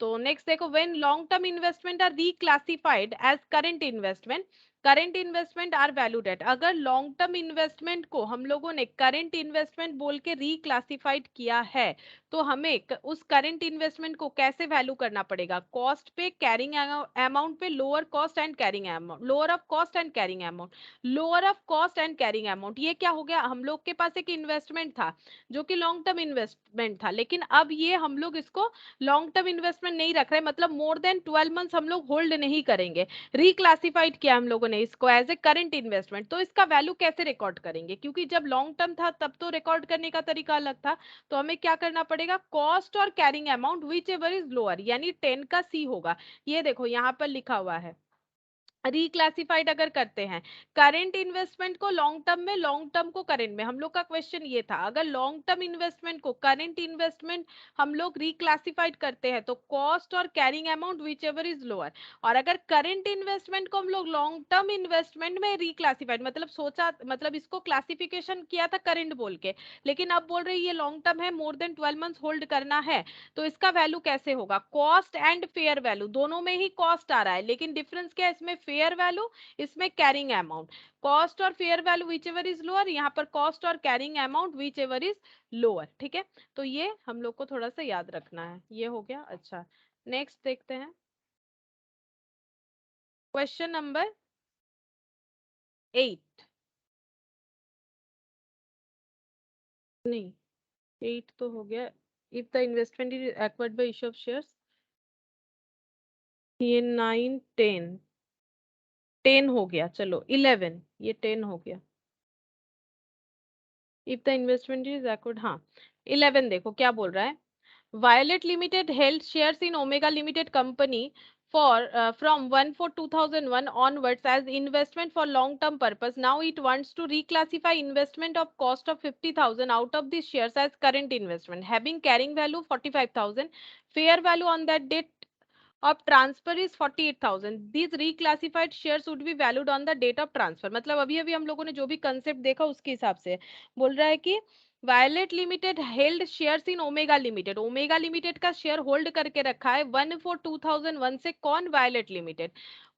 S1: तो नेक्स्ट देखो, when long term investment are reclassified as current investment, current investment are valued at, अगर लॉन्ग टर्म इन्वेस्टमेंट को हम लोगों ने करंट इन्वेस्टमेंट बोल के रीक्लासिफाइड किया है, तो हमें उस करंट इन्वेस्टमेंट को कैसे वैल्यू करना पड़ेगा? कॉस्ट पे, कैरिंग अमाउंट पे, lower cost and carrying amount, lower of cost and carrying amount, lower of cost and carrying amount. ये क्या हो गया? हम लोग के पास एक इन्वेस्टमेंट था जो कि लॉन्ग टर्म इन्वेस्टमेंट था, लेकिन अब ये हम लोग इसको लॉन्ग टर्म इन्वेस्टमेंट नहीं रख रहे, मतलब मोर देन 12 मंथ्स हम लोग होल्ड नहीं करेंगे, रिक्लासिफाइड किया हम लोगों ने इसको एज ए करंट इन्वेस्टमेंट। तो इसका वैल्यू कैसे रिकॉर्ड करेंगे? क्योंकि जब लॉन्ग टर्म था तब तो रिकॉर्ड करने का तरीका अलग था, तो हमें क्या करना पड़ेगा? कॉस्ट और carrying amount which ever is lower, यानी 10 का सी होगा। ये देखो यहाँ पर लिखा हुआ है रिक्लासिफाइड अगर करते हैं करेंट इन्वेस्टमेंट को लॉन्ग टर्म में, लॉन्ग टर्म को करेंट में, हम लोग का क्वेश्चन ये था अगर लॉन्ग टर्म इन्वेस्टमेंट को करेंट इन्वेस्टमेंट हम लोग रिक्लासिफाइड करते हैं तो कॉस्ट और carrying amount which ever is lower, और अगर करेंट इन्वेस्टमेंट को हम लोग लॉन्ग टर्म इन्वेस्टमेंट में रिक्लासिफाइड मतलब सोचा, मतलब इसको क्लासिफिकेशन किया था करेंट बोल के, लेकिन अब बोल रही ये लॉन्ग टर्म है, मोर देन 12 मंथ्स होल्ड करना है, तो इसका वैल्यू कैसे होगा, कॉस्ट एंड फेयर वैल्यू, दोनों में ही कॉस्ट आ रहा है लेकिन डिफरेंस क्या है, इसमें फेयर वैल्यू, इसमें कैरिंग अमाउंट, कॉस्ट और fair value which ever is lower, यहाँ पर कॉस्ट और carrying amount which ever is lower, ठीक है। तो ये हम लोग को थोड़ा सा याद रखना है, ये हो गया। अच्छा, नेक्स्ट देखते हैं क्वेश्चन नंबर 8, नहीं 8 तो हो गया, if the investment is acquired by issue of shares, ये 9 10 10 हो गया, चलो 11, ये 10 हो गया, if the investment is acquired, हाँ 11 देखो क्या बोल रहा है, Violet Limited held shares in Omega Limited Company for from 1/4/2001 onwards as investment for long-term purpose. Now it wants to reclassify investment of cost of 50,000 out of these shares as current investment, having carrying value 45,000. Fair value on that date of transfer is 48,000. These reclassified shares would be valued on the date of transfer. मतलब अभी अभी हम लोगों ने जो भी concept देखा उसके हिसाब से बोल रहा है कि Violet Limited held shares in Omega Limited, Omega Limited का शेयर होल्ड करके रखा है 1/4/2001 से, कौन, वायलेट लिमिटेड,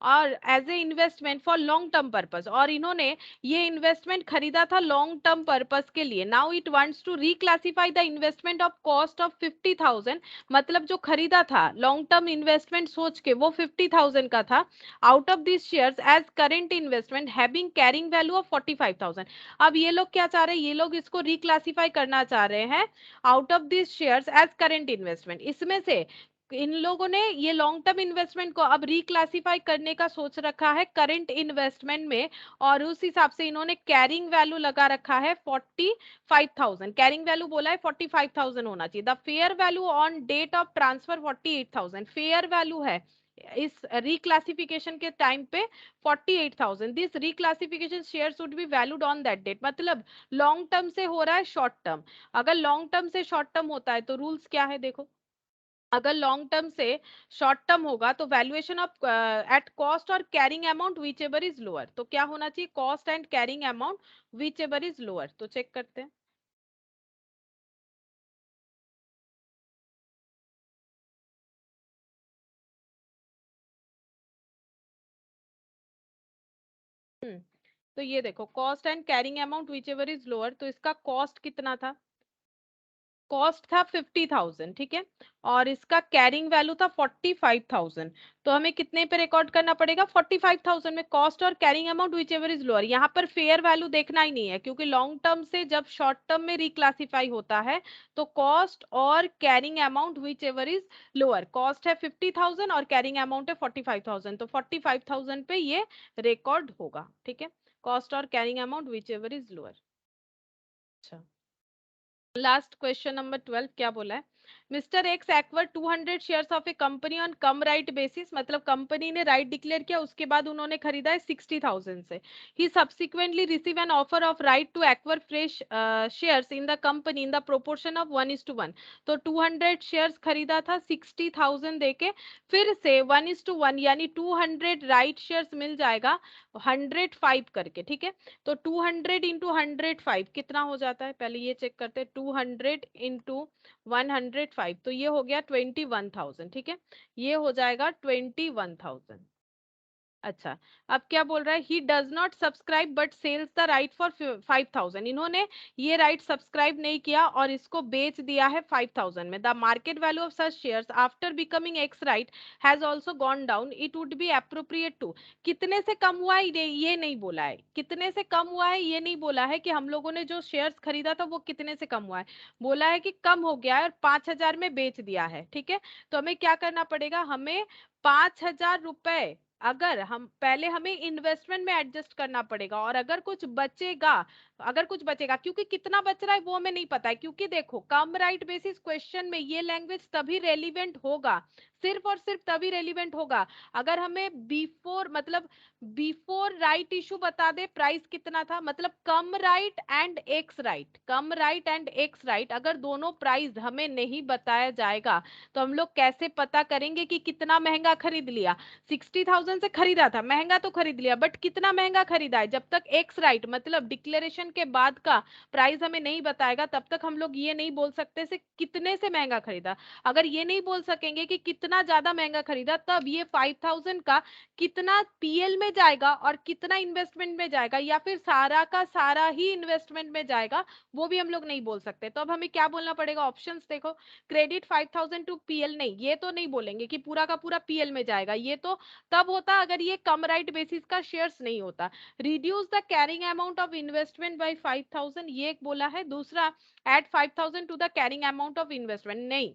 S1: और as a investment for long term purpose, और इन्होंने ये इन्वेस्टमेंट खरीदा था लॉन्ग टर्म पर्पस के लिए। Now it wants to reclassify the investment of cost of 50,000, मतलब जो खरीदा था लॉन्ग टर्म इन्वेस्टमेंट सोच के वो 50,000 का था, out of this shares as current investment having carrying value of 45,000। अब ये लोग क्या चाह रहे हैं, ये लोग इसको रिक्लासिफाई करना चाह रहे हैं out of this shares as current investment, इसमें से इन लोगों ने ये लॉन्ग टर्म इन्वेस्टमेंट को अब रिक्लासिफाई करने का सोच रखा है करेंट इन्वेस्टमेंट में, और उस हिसाब से इन्होंने कैरिंग वैल्यू लगा रखा है 45,000, कैरिंग वैल्यू बोला है 45,000 होना चाहिए। The fair value on date of transfer 48,000, fair value है इस रिक्लासिफिकेशन के टाइम पे 48,000। This reclassification shares would be valued on that date, मतलब लॉन्ग टर्म से हो रहा है शॉर्ट टर्म, अगर लॉन्ग टर्म से शॉर्ट टर्म होता है तो रूल्स क्या है देखो, अगर लॉन्ग टर्म से शॉर्ट टर्म होगा तो वैल्यूएशन ऑफ एट कॉस्ट और carrying amount which ever is lower, तो क्या होना चाहिए, cost and carrying amount which ever is lower, तो चेक करते हैं। तो ये देखो cost and carrying amount which ever is lower, तो इसका कॉस्ट कितना था, कॉस्ट था 50,000, ठीक है, और इसका कैरिंग वैल्यू था 45,000, तो हमें कितने पे रिकॉर्ड करना पड़ेगा, 45,000 में कॉस्ट और carrying amount which ever is lower, यहाँ पर फेयर वैल्यू देखना ही नहीं है क्योंकि लॉन्ग टर्म से जब शॉर्ट टर्म में रिक्लासिफाई होता है तो कॉस्ट और carrying amount which ever is lower, cost है 50,000 और कैरिंग अमाउंट है 45,000, तो 45,000 पे ये रिकॉर्ड होगा, ठीक है, कॉस्ट और carrying amount which ever is lower. अच्छा, लास्ट क्वेश्चन नंबर 12 क्या बोला है, mister X acquire 200 shares of a company on cum right basis, मतलब कंपनी ने राइट डिक्लेयर किया उसके बाद उन्होंने खरीदा है 60,000 से, he subsequently receive an offer of right to acquire fresh shares in the company in the proportion of 1:1, तो 200 शेयर्स खरीदा था 60,000 देके, फिर से 1:1 यानी 200 राइट शेयर्स मिल जाएगा 105 करके, ठीक है, तो 200 इंटू 105 कितना हो जाता है, पहले ये चेक करते हैं, 200 इंटू 105, तो ये हो गया 21,000, ठीक है, ये हो जाएगा 21,000। अच्छा, अब क्या बोल रहा है, he does not subscribe but sells the right for 5,000, इन्होंने ये राइट सब्सक्राइब नहीं किया और इसको बेच दिया है 5,000 में, the market value of such shares after becoming ex right has also gone down, it would be appropriate to, कितने से कम हुआ है ये नहीं बोला है, कितने से कम हुआ है ये नहीं बोला है कि हम लोगों ने जो शेयर्स खरीदा था वो कितने से कम हुआ है, बोला है कि कम हो गया है और 5,000 में बेच दिया है, ठीक है, तो हमें क्या करना पड़ेगा, हमें 5,000 रुपए, अगर हम पहले हमें इन्वेस्टमेंट में एडजस्ट करना पड़ेगा, और अगर कुछ बचेगा, अगर कुछ बचेगा, क्योंकि कितना बच रहा है वो हमें नहीं पता है, क्योंकि देखो कम राइट बेसिस क्वेश्चन में ये लैंग्वेज तभी रेलिवेंट होगा सिर्फ और सिर्फ तभी रेलिवेंट होगा अगर हमें बिफोर मतलब बिफोर राइट इशू बता दे प्राइस कितना था, मतलब cum right and ex right, cum right and ex right अगर दोनों प्राइस हमें नहीं बताया जाएगा तो हम लोग कैसे पता करेंगे कि कितना महंगा खरीद लिया। 60,000 से खरीदा था, महंगा तो खरीद लिया, बट कितना महंगा खरीदा है, जब तक एक्स राइट मतलब डिक्लेरेशन के बाद का प्राइस हमें नहीं बताएगा तब तक हम लोग ये नहीं बोल सकते से कितने से महंगा खरीदा। अगर ये नहीं बोल सकेंगे कि कितना ज्यादा महंगा खरीदा तब ये 5,000 का कितना पीएल में जाएगा और कितना इन्वेस्टमेंट में जाएगा या फिर सारा का सारा ही इन्वेस्टमेंट में जाएगा वो भी हम लोग नहीं बोल सकते। तो अब हमें क्या बोलना पड़ेगा, ऑप्शंस देखो, क्रेडिट 5,000 टू पीएल, नहीं ये तो नहीं बोलेंगे कि पूरा का पूरा पीएल में जाएगा, ये तो तब होता अगर ये कम राइट बेसिस का शेयर्स नहीं होता। Reduce the carrying amount of investment by 5,000 ये एक बोला है, दूसरा add 5,000 to the carrying amount of investment, नहीं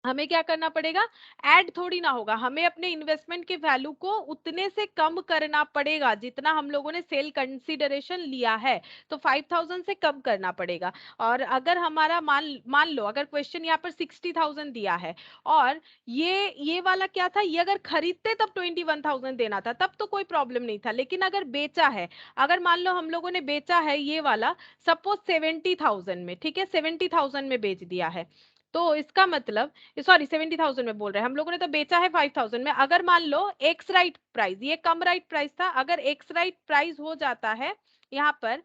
S1: हमें क्या करना पड़ेगा, ऐड थोड़ी ना होगा, हमें अपने इन्वेस्टमेंट के वैल्यू को उतने से कम करना पड़ेगा जितना हम लोगों ने सेल कंसीडरेशन लिया है, तो 5,000 से कम करना पड़ेगा। और अगर हमारा मान मान लो अगर क्वेश्चन यहाँ पर 60,000 दिया है और ये वाला क्या था, ये अगर खरीदते तब 21,000 देना था तब तो कोई प्रॉब्लम नहीं था, लेकिन अगर बेचा है, अगर मान लो हम लोगों ने बेचा है ये वाला सपोज 70,000 में, ठीक है 70,000 में बेच दिया है, तो इसका मतलब सॉरी 70,000 में बोल रहे हैं हम लोगों ने, तो बेचा है 5,000 में। अगर मान लो एक्स राइट प्राइस, ये कम राइट प्राइस था, अगर एक्स राइट प्राइस हो जाता है यहाँ पर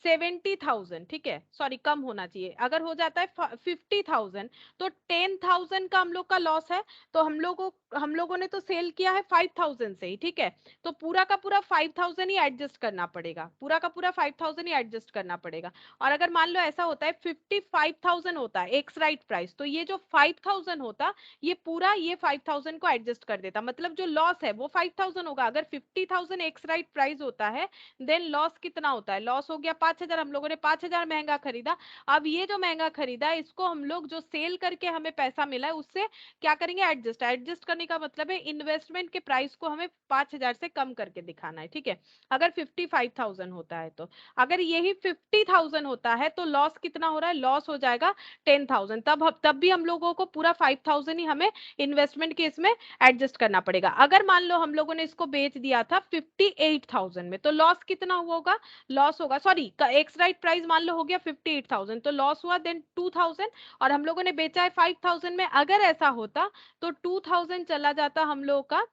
S1: 70,000, ठीक है सॉरी कम होना चाहिए, अगर हो जाता है 50,000 तो 10,000 का हम लोग का लॉस है। तो हम लोगों ने तो सेल किया है 5,000 से ही, ठीक है, तो पूरा का पूरा 5,000 ही एडजस्ट करना पड़ेगा, पूरा का पूरा 5,000 ही एडजस्ट करना पड़ेगा। और अगर मान लो ऐसा होता है 55,000 होता है एक्स राइट प्राइस, तो ये जो 5,000 होता ये पूरा ये 5,000 को एडजस्ट कर देता, मतलब जो लॉस है वो 5,000 होगा। अगर 50,000 एक्स राइट प्राइस होता है देन लॉस कितना होता है, लॉस हो गया 5,000, हम लोगों ने 5,000 महंगा खरीदा। अब ये जो महंगा खरीदा है इसको हम लोग जो सेल करके हमें पैसा मिला है उससे क्या करेंगे, एडजस्ट, एडजस्ट करने का मतलब है इन्वेस्टमेंट के प्राइस को हमें 5,000 से कम करके दिखाना है, ठीक है। अगर 55,000 होता है तो अगर यही 50,000 होता है तो लॉस कितना हो रहा है, लॉस हो जाएगा 10,000, तब भी हम लोगों को पूरा 5,000 ही हमें इन्वेस्टमेंट के इसमें एडजस्ट करना पड़ेगा। अगर मान लो हम लोगों ने इसको बेच दिया था 58,000 में तो लॉस कितना हुआ होगा, लॉस होगा सॉरी एक्स राइट प्राइस मान लो हो गया 58,000 तो लॉस हुआ देन 2,000, और हम लोगों ने बेचा है 5,000 में, अगर ऐसा होता तो 2,000 चला जाता हम लोगों का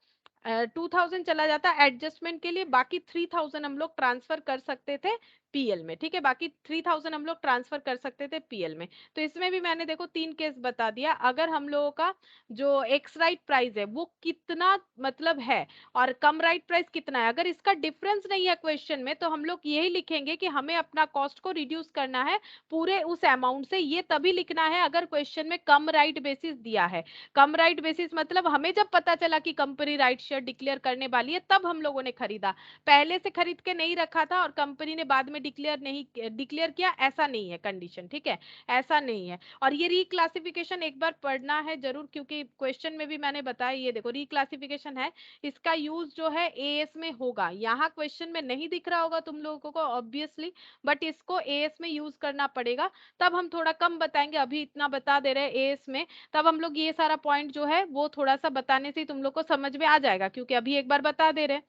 S1: 2,000 चला जाता एडजस्टमेंट के लिए, बाकी 3,000 हम लोग ट्रांसफर कर सकते थे पीएल में, ठीक है, बाकी 3,000 हम लोग ट्रांसफर कर सकते थे पीएल में। तो इसमें भी मैंने देखो 3 केस बता दिया, अगर हम लोगों का जो एक्स राइट प्राइस है वो कितना मतलब है और कम राइट प्राइस कितना है, अगर इसका डिफरेंस नहीं है क्वेश्चन में तो हम लोग यही लिखेंगे कि हमें अपना कॉस्ट को रिड्यूस करना है पूरे उस अमाउंट से, ये तभी लिखना है अगर क्वेश्चन में कम राइट बेसिस दिया है। कम राइट बेसिस मतलब हमें जब पता चला कि कंपनी राइट शेयर डिक्लेयर करने वाली है तब हम लोगों ने खरीदा, पहले से खरीद के नहीं रखा था और कंपनी ने बाद में डिक्लेयर किया, ऐसा नहीं है कंडीशन, ठीक है, ऐसा नहीं है। और ये रिक्लासिफिकेशन एक बार पढ़ना है जरूर क्योंकि क्वेश्चन में भी मैंने बताया, ये देखो रिक्लासिफिकेशन है, इसका यूज जो है एएस में होगा, यहाँ क्वेश्चन में नहीं दिख रहा होगा तुम लोगों को ऑब्वियसली, बट इसको एएस में यूज करना पड़ेगा, तब हम थोड़ा कम बताएंगे, अभी इतना बता दे रहे हैं एएस में, तब हम लोग ये सारा पॉइंट जो है वो थोड़ा सा बताने से तुम लोग को समझ में आ जाएगा क्योंकि अभी एक बार बता दे रहे हैं।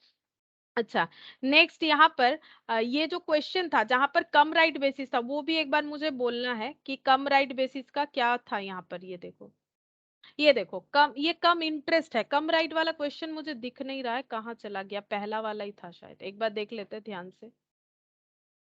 S1: अच्छा, नेक्स्ट यहाँ पर ये जो क्वेश्चन था जहां पर कम राइट बेसिस था वो भी एक बार मुझे बोलना है कि कम राइट बेसिस का क्या था यहाँ पर, ये देखो, ये देखो कम, ये कम इंटरेस्ट है, कम राइट वाला क्वेश्चन मुझे दिख नहीं रहा है कहाँ चला गया, पहला वाला ही था शायद, एक बार देख लेते हैं ध्यान से,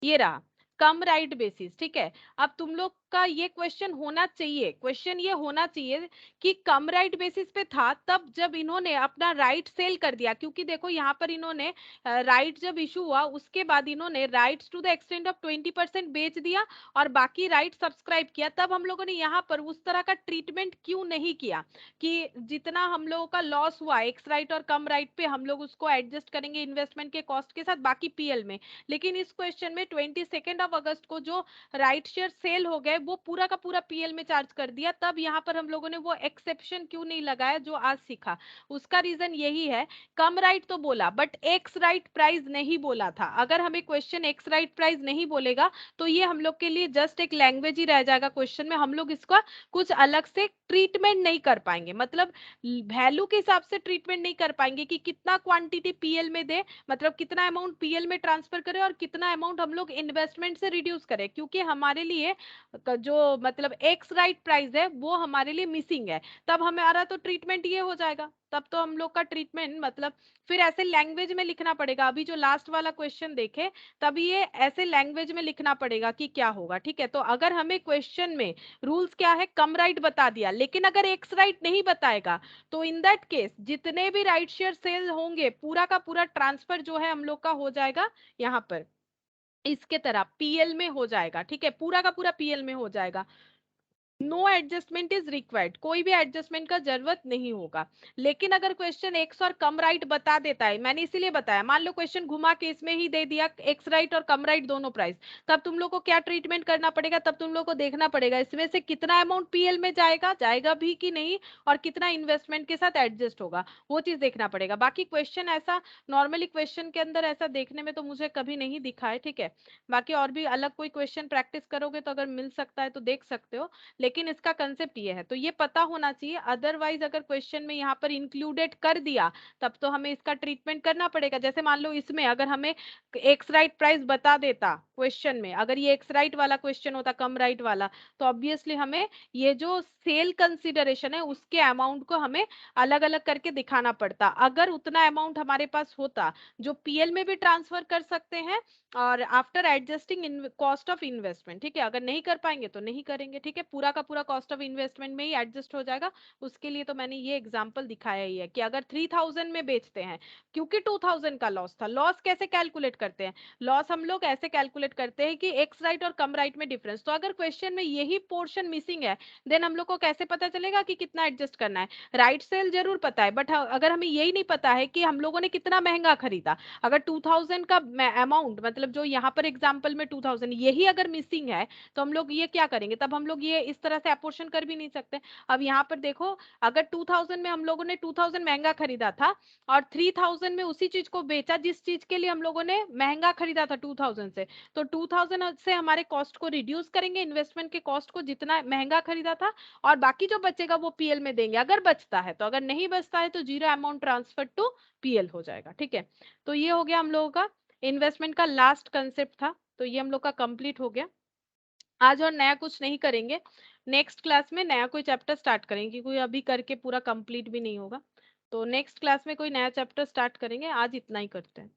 S1: ये रहा कम राइट बेसिस, ठीक है। अब तुम लोग का ये क्वेश्चन होना चाहिए, क्वेश्चन ये होना चाहिए कि कम राइट बेसिस पे था तब जब इन्होंने अपना राइट सेल कर दिया, क्योंकि देखो यहाँ पर इन्होंने राइट जब इशू हुआ उसके बाद इन्होंने rights to the extent of 20% बेच दिया और बाकी राइट सब्सक्राइब किया, तब हम लोगों ने यहाँ पर उस तरह का ट्रीटमेंट क्यों नहीं किया कि जितना हम लोगों का लॉस हुआ एक्स राइट और कम राइट पे हम लोग उसको एडजस्ट करेंगे इन्वेस्टमेंट के कॉस्ट के साथ बाकी पीएल में, लेकिन इस क्वेश्चन में 22 अगस्त को जो राइट शेयर सेल हो गए वो पूरा का पूरा पीएल में चार्ज कर दिया, तब यहाँ पर हम लोगों ने वो एक्सेप्शन क्यों नहीं लगाया जो आज सीखा। उसका रीजन यही है, कम राइट तो बोला बट एक्स राइट प्राइस नहीं बोला था। अगर हमें क्वेश्चन एक्स राइट प्राइस नहीं बोलेगा तो ये हम लोग के लिए जस्ट एक लैंग्वेज ही रह जाएगा क्वेश्चन में, हम लोग इसका कुछ अलग से ट्रीटमेंट नहीं कर पाएंगे, मतलब वैल्यू के हिसाब से ट्रीटमेंट नहीं कर पाएंगे कि कितना क्वांटिटी पीएल में दे, मतलब कितना अमाउंट पीएल में ट्रांसफर करें और कितना अमाउंट हम लोग इन्वेस्टमेंट से रिड्यूस करें, क्योंकि हमारे लिए जो मतलब एक्स राइट प्राइस है वो हमारे लिए मिसिंग है। तब हमारा तो ट्रीटमेंट ये हो जाएगा, तब तो हम लोग का ट्रीटमेंट मतलब फिर ऐसे लैंग्वेज में लिखना पड़ेगा। अभी जो लास्ट वाला क्वेश्चन देखे तब ये ऐसे लैंग्वेज में लिखना पड़ेगा कि क्या होगा, ठीक है। तो अगर हमें क्वेश्चन में रूल्स क्या है, कम राइट बता दिया, लेकिन अगर एक्स राइट नहीं बताएगा तो इन दैट केस जितने भी राइट शेयर सेल होंगे पूरा का पूरा ट्रांसफर जो है हम लोग का हो जाएगा यहाँ पर इसके तरह पीएल में हो जाएगा, ठीक है, पूरा का पूरा पीएल में हो जाएगा। नो एडजस्टमेंट इज रिक्वायर्ड, कोई भी एडजस्टमेंट का जरूरत नहीं होगा। लेकिन अगर क्वेश्चन एक्स और कम राइट बता देता है, मैंने इसीलिए बताया, मान लो क्वेश्चन घुमा के इसमें ही दे दिया एक्स राइट और कम राइट दोनों प्राइस, तब तुम लोग को क्या ट्रीटमेंट करना पड़ेगा, तब तुम लोग को देखना पड़ेगा इसमें से कितना अमाउंट पीएल में जाएगा, जाएगा भी कि नहीं, और कितना इन्वेस्टमेंट के साथ एडजस्ट होगा, वो चीज देखना पड़ेगा। बाकी क्वेश्चन ऐसा नॉर्मली क्वेश्चन के अंदर ऐसा देखने में तो मुझे कभी नहीं दिखा है, ठीक है। बाकी और भी अलग कोई क्वेश्चन प्रैक्टिस करोगे तो अगर मिल सकता है तो देख सकते हो, लेकिन इसका कंसेप्ट ये है, तो ये पता होना चाहिए। अदरवाइज अगर क्वेश्चन में यहाँ पर इंक्लूडेड कर दिया तब तो हमें इसका ट्रीटमेंट करना पड़ेगा। जैसे मान लो इसमें अगर हमें एक्स राइट प्राइस बता देता क्वेश्चन में, अगर ये एक्स राइट वाला क्वेश्चन होता कम राइट वाला, तो ऑब्वियसली हमें ये जो सेल कंसिडरेशन है उसके अमाउंट को हमें अलग अलग करके दिखाना पड़ता। अगर उतना अमाउंट हमारे पास होता जो पीएल में भी ट्रांसफर कर सकते हैं और after adjusting cost of investment, ठीक है, अगर नहीं कर पाएंगे तो नहीं करेंगे, ठीक है, पूरा का पूरा कॉस्ट ऑफ इन्वेस्टमेंट में ही एडजस्ट हो जाएगा। उसके लिए तो मैंने ये एग्जांपल दिखाया ही है कि अगर 3000 में बेचते हैं, क्योंकि 2000 का लॉस था, लॉस कैसे कैलकुलेट करते हैं, लॉस हम लोग ऐसे कैलकुलेट करते हैं कि एक्स राइट और कम राइट में डिफरेंस। तो अगर क्वेश्चन में यही पोर्शन मिसिंग है देन हम लोग को कैसे पता चलेगा कि कितना एडजस्ट करना है। राइट सेल जरूर पता है बट अगर हमें यही नहीं पता है कि हम लोगों ने कितना महंगा खरीदा, अगर 2000 का अमाउंट मतलब जो यहाँ पर एग्जांपल में 2000 यही अगर मिसिंग है तो हम लोग ये क्या करेंगे, तब हम लोग ये इस तरह से अपोर्शन कर भी नहीं सकते। अब यहाँ पर देखो, अगर 2000 में हम लोगों ने 2000 महंगा खरीदा था और 3000 में उसी चीज को बेचा जिस चीज के लिए हम लोगों ने महंगा खरीदा था 2000 से, तो 2000 से हमारे कॉस्ट को रिड्यूस करेंगे, इन्वेस्टमेंट के कॉस्ट को जितना महंगा खरीदा था, और बाकी जो बचेगा वो पीएल में देंगे अगर बचता है, तो अगर नहीं बचता है तो zero amount transfer to PL हो जाएगा, ठीक है। तो ये हो गया हम लोगों का इन्वेस्टमेंट का लास्ट कंसेप्ट था, तो ये हम लोग का कंप्लीट हो गया। आज और नया कुछ नहीं करेंगे, नेक्स्ट क्लास में नया कोई चैप्टर स्टार्ट करेंगे, कोई अभी करके पूरा कंप्लीट भी नहीं होगा, तो नेक्स्ट क्लास में कोई नया चैप्टर स्टार्ट करेंगे। आज इतना ही करते हैं।